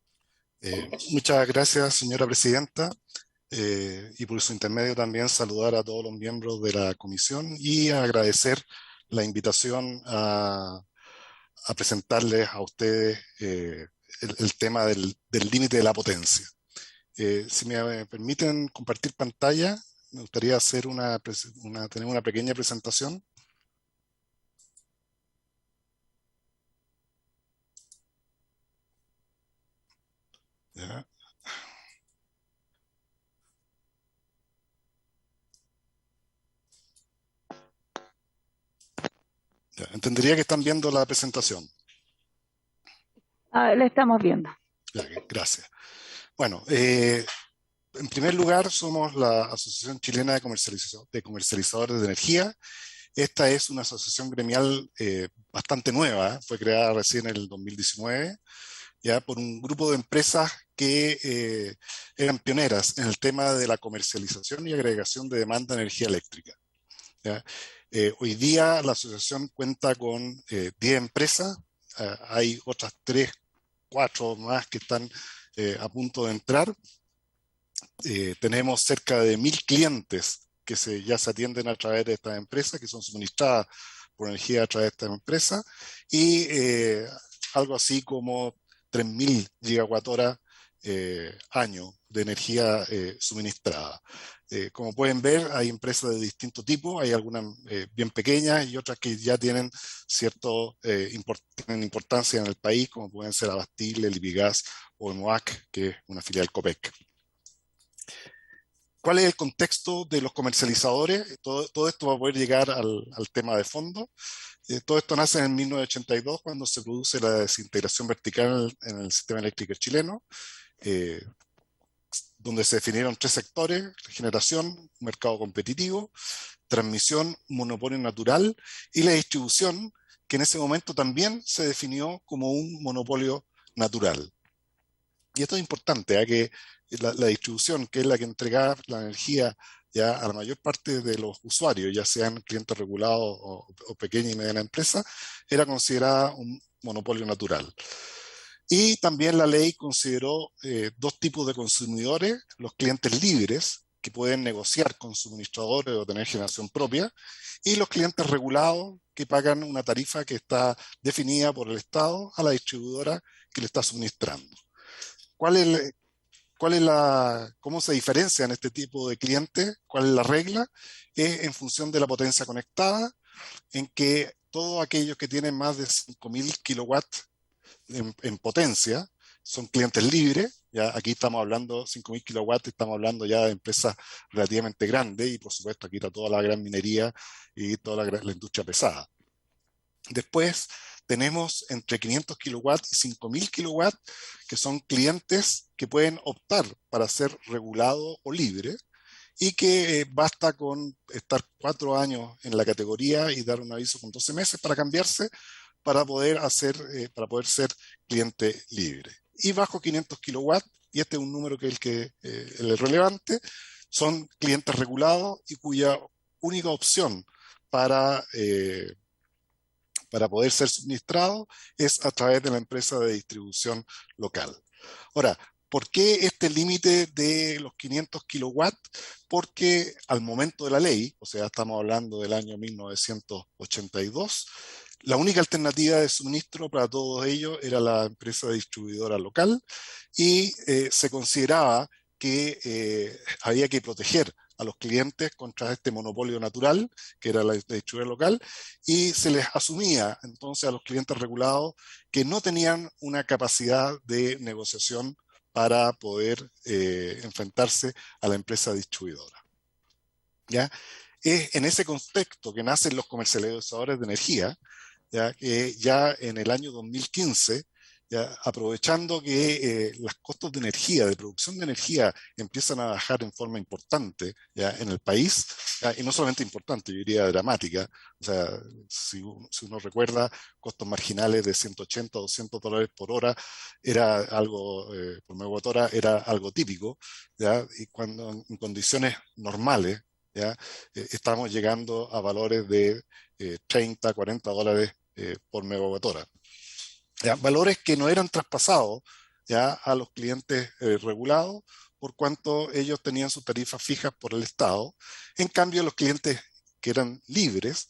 Muchas gracias, señora presidenta, y por su intermedio también saludar a todos los miembros de la comisión y agradecer la invitación a presentarles a ustedes el tema del límite de la potencia. Si me permiten compartir pantalla, me gustaría hacer tener una pequeña presentación. ¿Ya? Ya, entendería que están viendo la presentación. La estamos viendo. Ya, gracias. Bueno, en primer lugar, somos la Asociación Chilena de Comercializadores de Energía. Esta es una asociación gremial bastante nueva, fue creada recién en el 2019, ya por un grupo de empresas que eran pioneras en el tema de la comercialización y agregación de demanda de energía eléctrica. ¿Ya? Hoy día la asociación cuenta con 10 empresas, hay otras 3, 4 más que están a punto de entrar. Tenemos cerca de 1000 clientes que ya se atienden a través de estas empresas, que son suministradas por energía a través de estas empresas, y algo así como 3.000 gigawatt-hora año de energía suministrada. Como pueden ver, hay empresas de distinto tipo, hay algunas bien pequeñas y otras que ya tienen tienen importancia en el país, como pueden ser Abastible, Lipigas o Emoac, que es una filial Copec. ¿Cuál es el contexto de los comercializadores? Todo esto va a poder llegar al tema de fondo. Todo esto nace en 1982, cuando se produce la desintegración vertical en el sistema eléctrico chileno, donde se definieron 3 sectores: generación, mercado competitivo, transmisión, monopolio natural, y la distribución, que en ese momento también se definió como un monopolio natural. Y esto es importante, que la distribución, que es la que entregaba la energía ya a la mayor parte de los usuarios, ya sean clientes regulados o pequeña y mediana empresa, era considerada un monopolio natural. Y también la ley consideró 2 tipos de consumidores: los clientes libres, que pueden negociar con suministradores o tener generación propia, y los clientes regulados, que pagan una tarifa que está definida por el Estado a la distribuidora que le está suministrando. ¿Cómo se diferencian este tipo de clientes? ¿Cuál es la regla? Es en función de la potencia conectada, en que todos aquellos que tienen más de 5.000 kilowatts en potencia son clientes libres. Ya aquí estamos hablando de 5.000 kilowatts, estamos hablando ya de empresas relativamente grandes, y por supuesto aquí está toda la gran minería y toda la industria pesada. Después tenemos entre 500 kilowatts y 5.000 kilowatts, que son clientes que pueden optar para ser regulado o libre, y que basta con estar 4 años en la categoría y dar un aviso con 12 meses para cambiarse, para poder ser cliente libre. Y bajo 500 kilowatts, y este es un número que es el relevante, son clientes regulados y cuya única opción para poder ser suministrado es a través de la empresa de distribución local. Ahora, ¿por qué este límite de los 500 kilowatts? Porque al momento de la ley, o sea, estamos hablando del año 1982, la única alternativa de suministro para todos ellos era la empresa distribuidora local, y se consideraba que había que proteger a los clientes contra este monopolio natural, que era la distribuidora local, y se les asumía entonces a los clientes regulados que no tenían una capacidad de negociación para poder enfrentarse a la empresa distribuidora. ¿Ya? Es en ese contexto que nacen los comercializadores de energía, que ya en el año 2015, aprovechando que los costos de energía, de producción de energía, empiezan a bajar en forma importante en el país, y no solamente importante, yo diría dramática. O sea, si uno recuerda, costos marginales de 180 o 200 dólares por hora era algo, por megawatt hora, era algo típico, y cuando en condiciones normales, estamos llegando a valores de 30, 40 dólares por megawatt hora. Valores que no eran traspasados a los clientes regulados, por cuanto ellos tenían sus tarifas fijas por el Estado. En cambio, los clientes que eran libres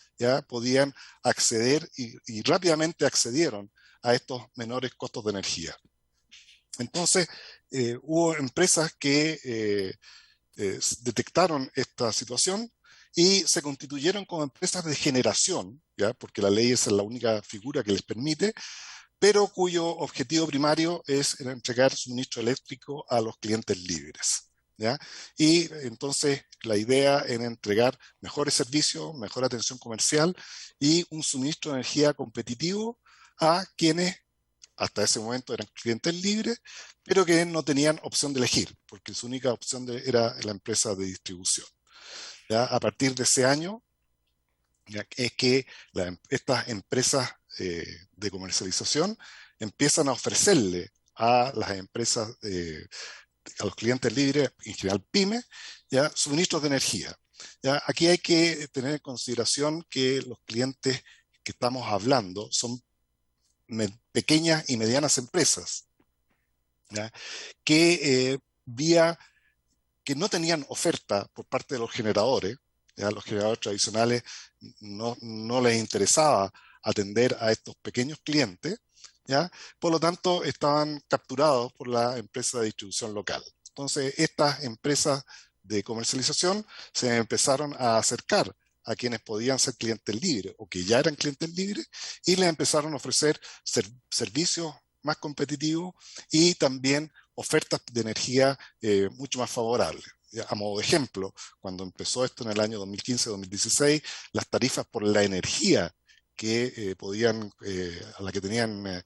podían acceder y rápidamente accedieron a estos menores costos de energía. Entonces, hubo empresas que detectaron esta situación y se constituyeron como empresas de generación, porque la ley es la única figura que les permite, pero cuyo objetivo primario es entregar suministro eléctrico a los clientes libres. Y entonces la idea era entregar mejores servicios, mejor atención comercial y un suministro de energía competitivo a quienes hasta ese momento eran clientes libres, pero que no tenían opción de elegir, porque su única opción era la empresa de distribución. A partir de ese año es que estas empresas de comercialización empiezan a ofrecerle a las empresas, a los clientes libres, en general pymes, suministros de energía. Aquí hay que tener en consideración que los clientes que estamos hablando son pequeñas y medianas empresas, que no tenían oferta por parte de los generadores, ¿ya? Los generadores tradicionales no les interesaba atender a estos pequeños clientes, ¿ya? Por lo tanto, estaban capturados por la empresa de distribución local. Entonces, estas empresas de comercialización se empezaron a acercar a quienes podían ser clientes libres o que ya eran clientes libres y les empezaron a ofrecer servicios más competitivos y también ofertas de energía mucho más favorables. A modo de ejemplo, cuando empezó esto en el año 2015-2016, las tarifas por la energía que a la que tenían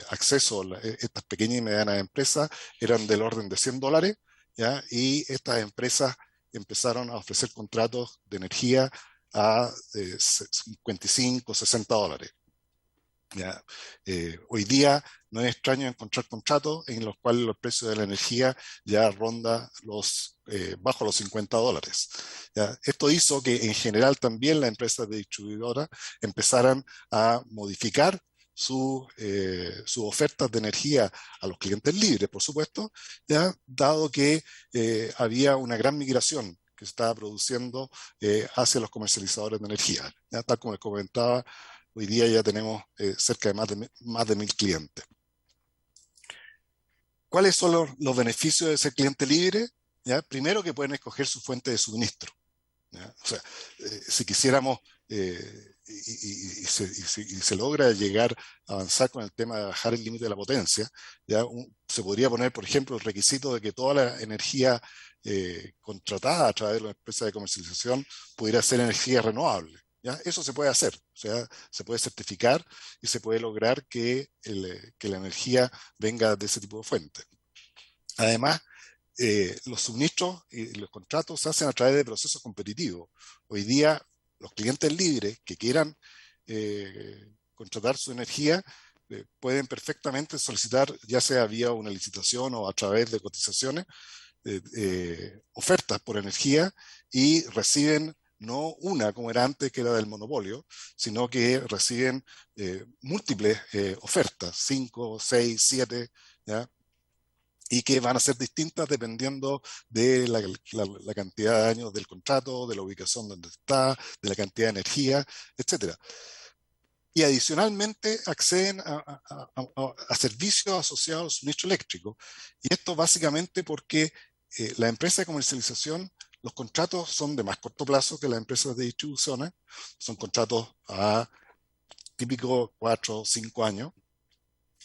acceso estas pequeñas y medianas empresas eran del orden de $100, ¿ya? Y estas empresas empezaron a ofrecer contratos de energía a $55-60. ¿Ya? Hoy día no es extraño encontrar contratos en los cuales el precio de la energía ya ronda bajo los $50. ¿Ya? Esto hizo que en general también las empresas de distribuidoras empezaran a modificar sus ofertas de energía a los clientes libres, por supuesto, ¿ya? Dado que había una gran migración que se estaba produciendo hacia los comercializadores de energía. ¿Ya? Tal como les comentaba, hoy día ya tenemos cerca de más de 1000 clientes. ¿Cuáles son los beneficios de ser cliente libre? ¿Ya? Primero, que pueden escoger su fuente de suministro. ¿Ya? O sea, si quisiéramos y se logra avanzar con el tema de bajar el límite de la potencia, ¿ya? Se podría poner, por ejemplo, el requisito de que toda la energía contratada a través de las empresas de comercialización pudiera ser energía renovable. ¿Ya? Eso se puede hacer, o sea, se puede certificar y se puede lograr que la energía venga de ese tipo de fuentes. Además, los suministros y los contratos se hacen a través de procesos competitivos. Hoy día, los clientes libres que quieran contratar su energía pueden perfectamente solicitar, ya sea vía una licitación o a través de cotizaciones, ofertas por energía y reciben no una como era antes, que era del monopolio, sino que reciben múltiples ofertas, 5, 6, 7, ¿ya? Y que van a ser distintas dependiendo de la cantidad de años del contrato, de la ubicación donde está, de la cantidad de energía, etc. Y adicionalmente acceden a servicios asociados al suministro eléctrico. Y esto básicamente porque la empresa de comercialización, los contratos son de más corto plazo que las empresas de distribución, son contratos a típico 4 o 5 años,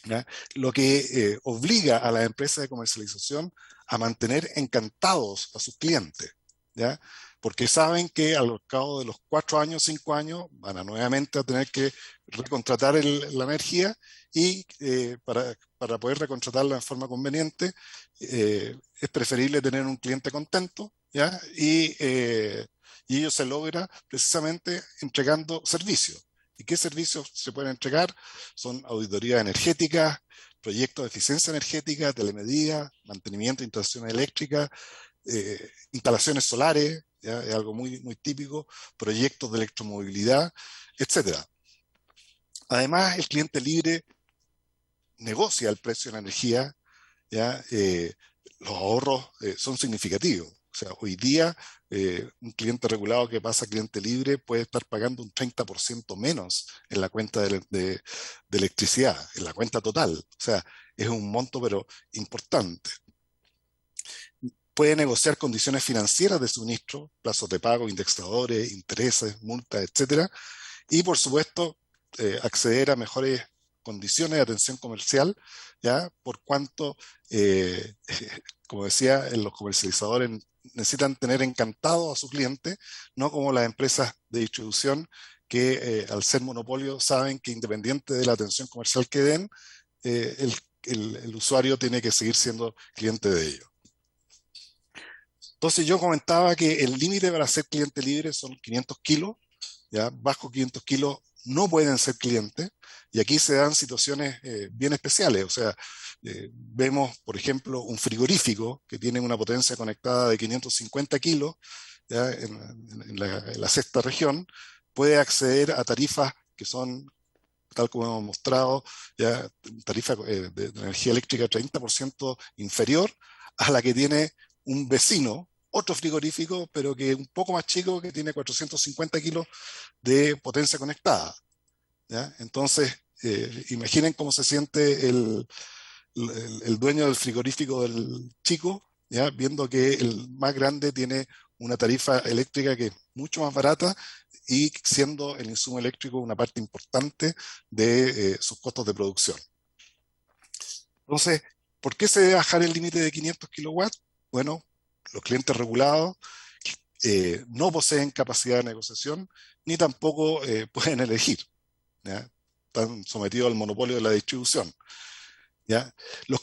¿ya? Lo que obliga a las empresas de comercialización a mantener encantados a sus clientes, ¿ya? Porque saben que al cabo de los 4 años, 5 años, van a nuevamente a tener que recontratar la energía y para poder recontratarla de forma conveniente, es preferible tener un cliente contento, ¿ya? Y ello se logra precisamente entregando servicios. ¿Y qué servicios se pueden entregar? Son auditorías energéticas, proyectos de eficiencia energética, telemedida, mantenimiento de instalaciones eléctricas, instalaciones solares, ¿ya? Es algo muy, muy típico, proyectos de electromovilidad, etc. Además, el cliente libre negocia el precio de la energía, ¿ya? Los ahorros son significativos. O sea, hoy día un cliente regulado que pasa a cliente libre puede estar pagando un 30% menos en la cuenta de electricidad, en la cuenta total. O sea, es un monto pero importante. Puede negociar condiciones financieras de suministro, plazos de pago, indexadores, intereses, multas, etc. Y por supuesto, acceder a mejores condiciones de atención comercial, ¿ya? Por cuanto, como decía, los comercializadores necesitan tener encantado a su cliente, no como las empresas de distribución que al ser monopolio saben que independiente de la atención comercial que den, el usuario tiene que seguir siendo cliente de ellos. Entonces yo comentaba que el límite para ser cliente libre son 500 kilos, ¿ya? Bajo 500 kilos no pueden ser clientes, y aquí se dan situaciones bien especiales. O sea, vemos, por ejemplo, un frigorífico que tiene una potencia conectada de 550 kilos, ¿ya? En la sexta región, puede acceder a tarifas que son, tal como hemos mostrado, ya tarifa de energía eléctrica 30% inferior a la que tiene un vecino otro frigorífico, pero que es un poco más chico, que tiene 450 kilos de potencia conectada, ¿ya? Entonces, imaginen cómo se siente el dueño del frigorífico del chico, ¿ya? Viendo que el más grande tiene una tarifa eléctrica que es mucho más barata y siendo el insumo eléctrico una parte importante de sus costos de producción. Entonces, ¿por qué se debe bajar el límite de 500 kilowatts? Bueno, los clientes regulados no poseen capacidad de negociación ni tampoco pueden elegir, ¿ya? Están sometidos al monopolio de la distribución, ¿ya? Lo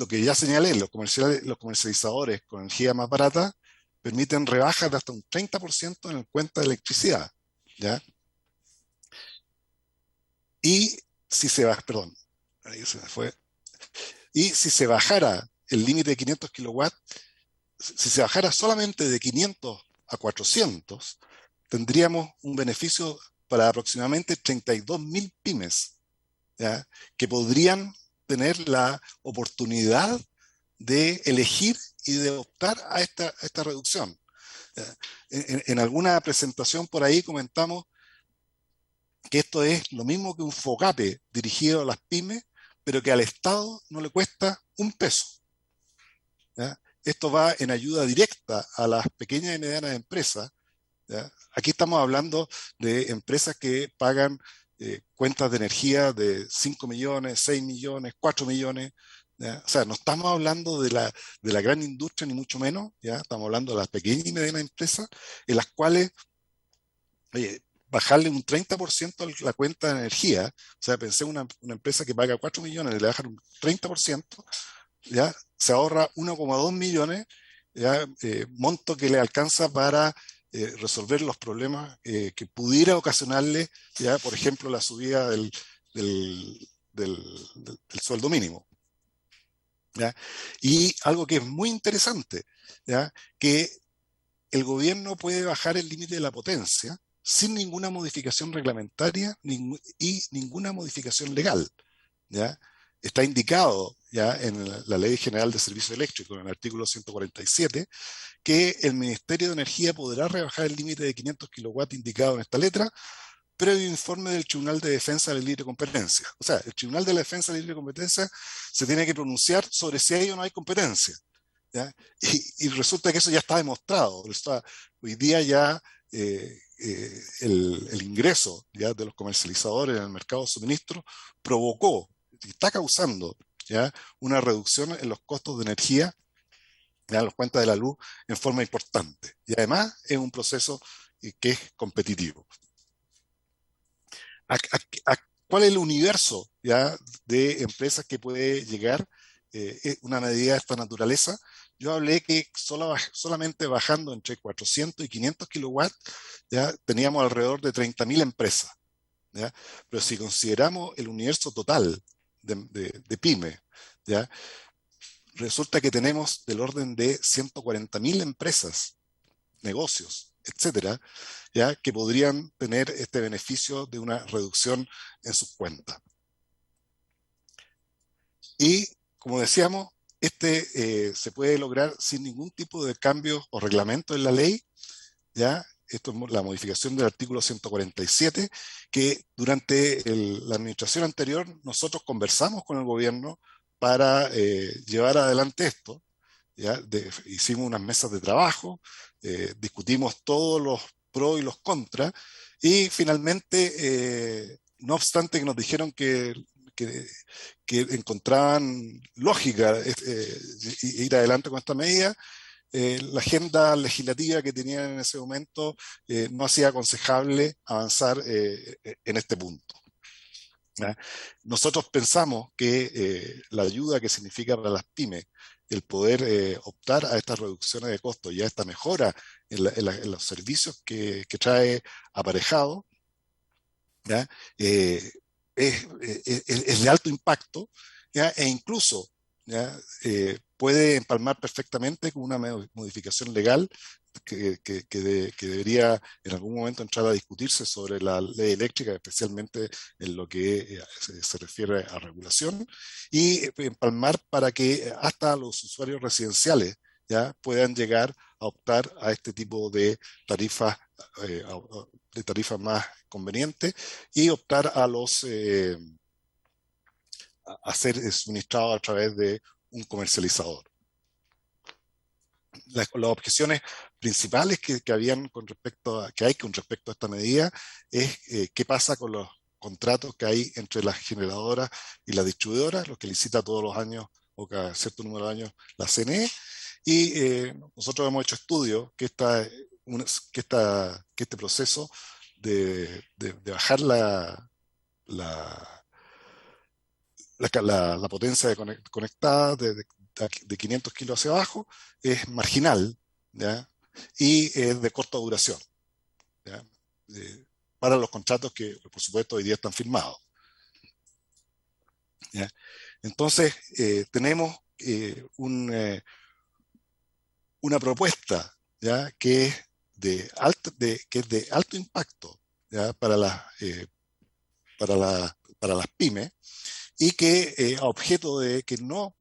que ya señalé, los comercializadores con energía más barata permiten rebajas de hasta un 30% en el cuenta de electricidad, ¿ya? Y si se baja, perdón, ahí se me fue. Y si se bajara el límite de 500 kilowatts, si se bajara solamente de 500 a 400, tendríamos un beneficio para aproximadamente 32.000 pymes, ¿ya? Que podrían tener la oportunidad de elegir y de optar a esta reducción. En alguna presentación por ahí comentamos que esto es lo mismo que un FOGAPE dirigido a las pymes, pero que al Estado no le cuesta un peso, ¿ya? Esto va en ayuda directa a las pequeñas y medianas empresas, ¿ya? Aquí estamos hablando de empresas que pagan cuentas de energía de 5 millones, 6 millones, 4 millones, ¿ya? O sea, no estamos hablando de la gran industria ni mucho menos, ¿ya? Estamos hablando de las pequeñas y medianas empresas en las cuales bajarle un 30% a la cuenta de energía, o sea, pensé una empresa que paga 4 millones, le bajan un 30%, ¿ya? Se ahorra 1,2 millones, ¿ya? Monto que le alcanza para resolver los problemas que pudiera ocasionarle, ¿ya? Por ejemplo, la subida del sueldo mínimo, ¿ya? Y algo que es muy interesante, ¿ya? Que el gobierno puede bajar el límite de la potencia sin ninguna modificación reglamentaria y ninguna modificación legal, ¿ya? Está indicado ya en la Ley General de Servicios Eléctricos, en el artículo 147, que el Ministerio de Energía podrá rebajar el límite de 500 kilowatts indicado en esta letra, previo informe del Tribunal de Defensa de la Libre Competencia. O sea, el Tribunal de la Defensa de la Libre Competencia se tiene que pronunciar sobre si hay o no hay competencia, ¿ya? Y resulta que eso ya está demostrado. Hoy día ya el ingreso ya de los comercializadores en el mercado de suministro provocó y está causando ya una reducción en los costos de energía, ya en las cuentas de la luz, en forma importante. Y además es un proceso que es competitivo. ¿Cuál es el universo ya de empresas que puede llegar una medida de esta naturaleza? Yo hablé que solamente bajando entre 400 y 500 kilowatts ya teníamos alrededor de 30.000 empresas, ¿ya? Pero si consideramos el universo total de pymes, ¿ya? Resulta que tenemos del orden de 140.000 empresas, negocios, etcétera, ¿ya? Que podrían tener este beneficio de una reducción en sus cuentas. Y, como decíamos, se puede lograr sin ningún tipo de cambio o reglamento en la ley, ¿ya? Esto es la modificación del artículo 147, que durante la administración anterior nosotros conversamos con el gobierno para llevar adelante esto, ¿ya? Hicimos unas mesas de trabajo, discutimos todos los pros y los contras, y finalmente, no obstante que nos dijeron que encontraban lógica ir adelante con esta medida, la agenda legislativa que tenían en ese momento no hacía aconsejable avanzar en este punto, ¿ya? Nosotros pensamos que la ayuda que significa para las pymes el poder optar a estas reducciones de costos y a esta mejora en los servicios que trae aparejado, ¿ya? Es de alto impacto, ¿ya? E incluso, ¿ya? Puede empalmar perfectamente con una modificación legal que debería en algún momento entrar a discutirse sobre la ley eléctrica, especialmente en lo que se refiere a regulación, y empalmar para que hasta los usuarios residenciales ya puedan llegar a optar a este tipo de tarifas más convenientes y optar a ser suministrado a través de un comercializador. Las objeciones principales que hay con respecto a esta medida es qué pasa con los contratos que hay entre las generadoras y las distribuidoras, los que licita todos los años o cada cierto número de años la CNE, y nosotros hemos hecho estudios que este proceso de bajar la potencia conectada de 500 kilos hacia abajo es marginal, ¿ya? Y es de corta duración, ¿ya? Para los contratos que, por supuesto, hoy día están firmados, ¿ya? Entonces, tenemos una propuesta, ¿ya? Que es de alto impacto, ¿ya? Para las pymes, y que a objeto de que no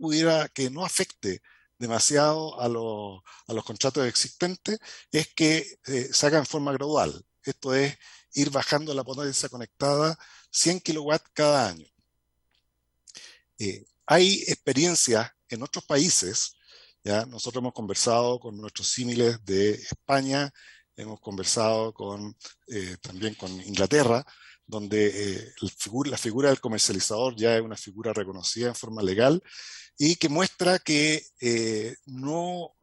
afecte demasiado a los contratos existentes, es que se haga en forma gradual. Esto es ir bajando la potencia conectada 100 kilowatts cada año. Hay experiencias en otros países, ¿ya? Nosotros hemos conversado con nuestros símiles de España, hemos conversado también con Inglaterra, donde la figura del comercializador ya es una figura reconocida en forma legal y que muestra que no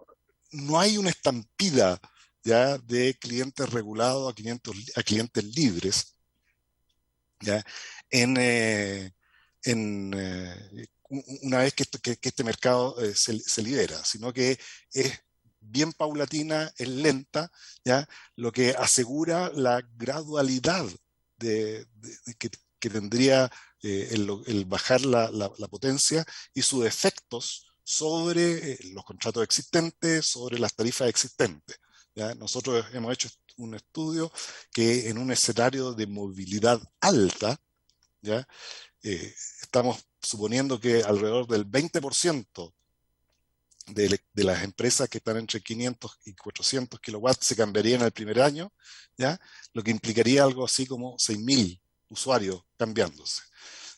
hay una estampida, ¿ya? De clientes regulados a clientes libres, ¿ya? Una vez que este mercado se libera, sino que es bien paulatina, es lenta, ¿ya? Lo que asegura la gradualidad que tendría el bajar la potencia y sus efectos sobre los contratos existentes, sobre las tarifas existentes, ¿ya? Nosotros hemos hecho un estudio que en un escenario de movilidad alta, ¿ya? Estamos suponiendo que alrededor del 20% de las empresas que están entre 500 y 400 kilowatts se cambiarían el primer año, ¿ya? Lo que implicaría algo así como 6.000 usuarios cambiándose,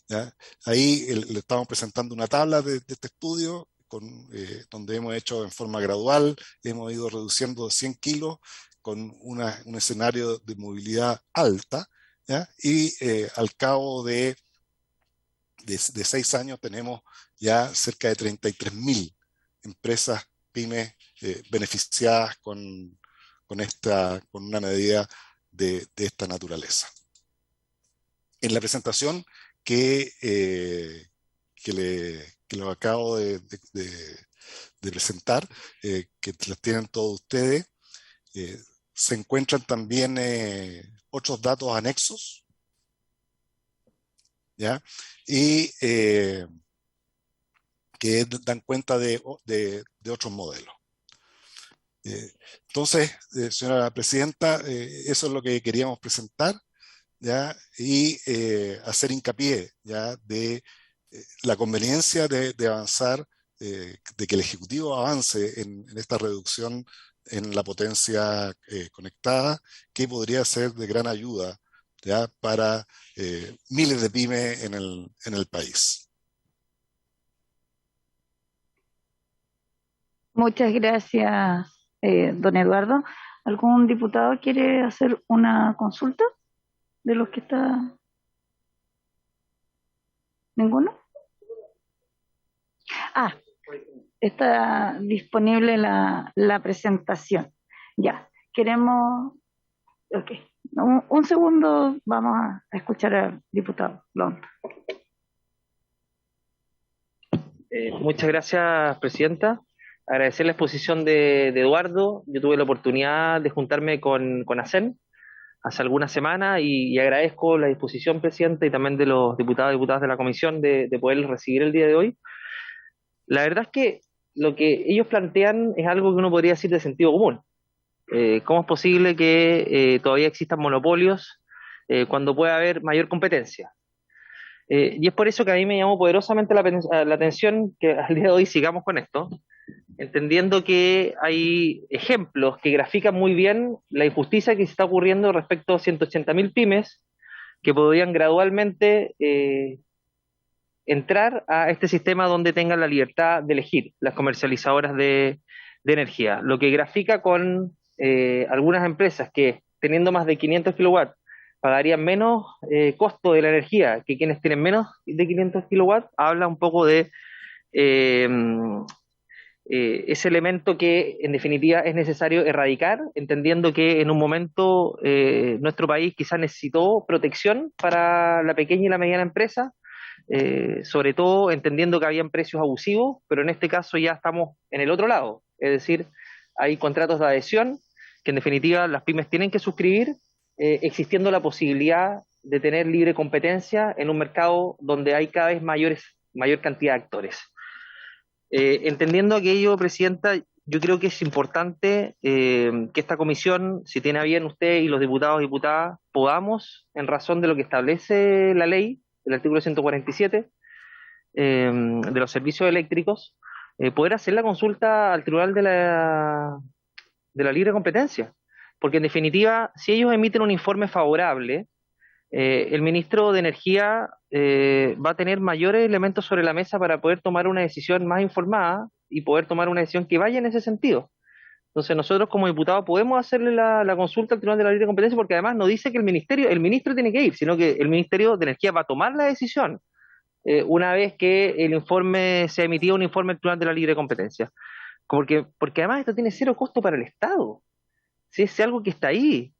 ¿ya? Ahí le estamos presentando una tabla de este estudio donde hemos hecho en forma gradual, hemos ido reduciendo 100 kilos con un escenario de movilidad alta, ¿ya? Y al cabo de 6 años tenemos ya cerca de 33.000 empresas pymes beneficiadas con una medida de esta naturaleza. En la presentación que lo acabo de presentar, que las tienen todos ustedes, se encuentran también otros datos anexos, ¿ya? Y que dan cuenta de otros modelos. Entonces, señora presidenta, eso es lo que queríamos presentar, ¿ya? Y hacer hincapié, ¿ya? De la conveniencia de avanzar, de que el Ejecutivo avance en esta reducción en la potencia conectada, que podría ser de gran ayuda, ¿ya? Para miles de pymes en el país. Muchas gracias, don Eduardo. ¿Algún diputado quiere hacer una consulta de los que está? ¿Ninguno? Está disponible la presentación. Ya, queremos... Ok, un segundo, vamos a escuchar al diputado Lonta. Muchas gracias, presidenta. Agradecer la exposición de Eduardo. Yo tuve la oportunidad de juntarme con ACEN hace algunas semanas y agradezco la disposición, presidenta, y también de los diputados y diputadas de la comisión de poder recibir el día de hoy. La verdad es que lo que ellos plantean es algo que uno podría decir de sentido común. ¿Cómo es posible que todavía existan monopolios cuando puede haber mayor competencia? Y es por eso que a mí me llamó poderosamente la atención que al día de hoy sigamos con esto, entendiendo que hay ejemplos que grafican muy bien la injusticia que se está ocurriendo respecto a 180.000 pymes que podrían gradualmente entrar a este sistema donde tengan la libertad de elegir las comercializadoras de energía. Lo que grafica con algunas empresas que teniendo más de 500 kilowatts pagarían menos costo de la energía que quienes tienen menos de 500 kilowatts, habla un poco de ese elemento que en definitiva es necesario erradicar, entendiendo que en un momento nuestro país quizás necesitó protección para la pequeña y la mediana empresa, sobre todo entendiendo que habían precios abusivos, pero en este caso ya estamos en el otro lado, es decir, hay contratos de adhesión que en definitiva las pymes tienen que suscribir, existiendo la posibilidad de tener libre competencia en un mercado donde hay cada vez mayor cantidad de actores. Entendiendo aquello, Presidenta, yo creo que es importante que esta comisión, si tiene a bien usted y los diputados y diputadas, podamos, en razón de lo que establece la ley, el artículo 147, de los servicios eléctricos, poder hacer la consulta al Tribunal de la Libre Competencia. Porque en definitiva, si ellos emiten un informe favorable, el ministro de Energía va a tener mayores elementos sobre la mesa para poder tomar una decisión más informada y poder tomar una decisión que vaya en ese sentido. Entonces nosotros como diputados podemos hacerle la consulta al Tribunal de la Libre Competencia, porque además no dice que el ministro tiene que ir, sino que el Ministerio de Energía va a tomar la decisión una vez que el informe se ha emitido un informe al Tribunal de la Libre Competencia. Porque además esto tiene cero costo para el Estado. Sí, es algo que está ahí.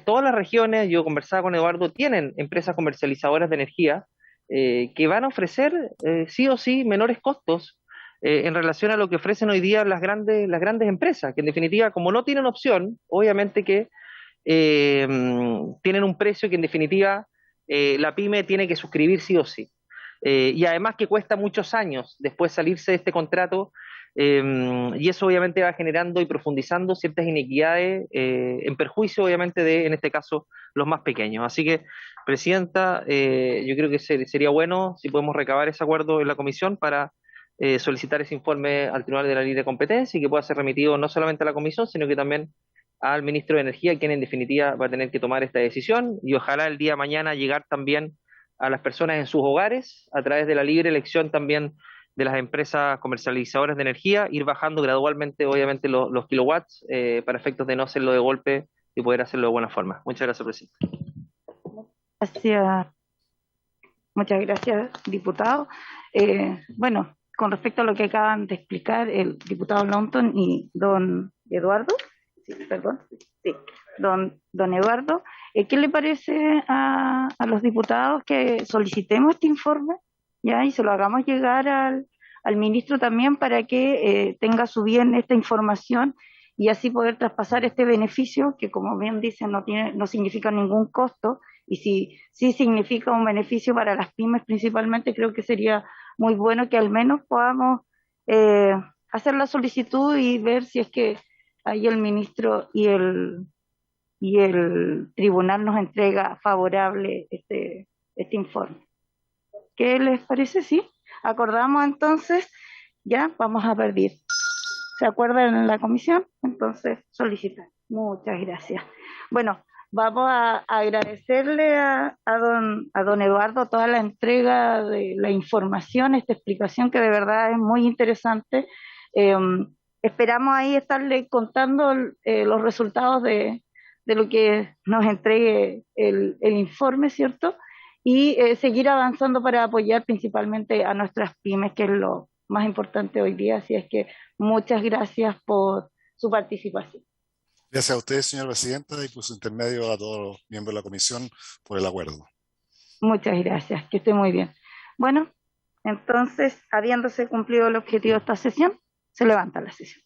Todas las regiones, yo conversaba con Eduardo, tienen empresas comercializadoras de energía que van a ofrecer sí o sí menores costos en relación a lo que ofrecen hoy día las grandes empresas, que en definitiva, como no tienen opción, obviamente que tienen un precio que en definitiva la pyme tiene que suscribir sí o sí. Y además que cuesta muchos años después salirse de este contrato, y eso obviamente va generando y profundizando ciertas inequidades en perjuicio obviamente de, en este caso, los más pequeños. Así que, Presidenta, yo creo que sería bueno si podemos recabar ese acuerdo en la comisión para solicitar ese informe al Tribunal de la Libre Competencia y que pueda ser remitido no solamente a la comisión, sino que también al Ministro de Energía, quien en definitiva va a tener que tomar esta decisión, y ojalá el día de mañana llegar también a las personas en sus hogares a través de la libre elección también de las empresas comercializadoras de energía, ir bajando gradualmente obviamente los kilowatts para efectos de no hacerlo de golpe y poder hacerlo de buena forma. Muchas gracias, Presidente. Gracias. Muchas gracias, diputado. Bueno, con respecto a lo que acaban de explicar el diputado Longton y don Eduardo, don Eduardo, ¿qué le parece a los diputados que solicitemos este informe ya y se lo hagamos llegar al ministro también para que tenga a su bien esta información y así poder traspasar este beneficio que, como bien dicen, no significa ningún costo, y si sí significa un beneficio para las pymes principalmente, creo que sería muy bueno que al menos podamos hacer la solicitud y ver si es que ahí el ministro y el tribunal nos entrega favorable este informe. ¿Qué les parece? ¿Sí? Acordamos entonces, ya vamos a pedir. ¿Se acuerdan en la comisión? Entonces solicitan. Muchas gracias. Bueno, vamos a agradecerle a don Eduardo toda la entrega de la información, esta explicación que de verdad es muy interesante. Esperamos ahí estarle contando los resultados de lo que nos entregue el informe, ¿cierto? Y seguir avanzando para apoyar principalmente a nuestras pymes, que es lo más importante hoy día. Así es que muchas gracias por su participación. Gracias a usted, señora Presidenta, y por su intermedio a todos los miembros de la comisión por el acuerdo. Muchas gracias, que esté muy bien. Bueno, entonces, habiéndose cumplido el objetivo de esta sesión, se levanta la sesión.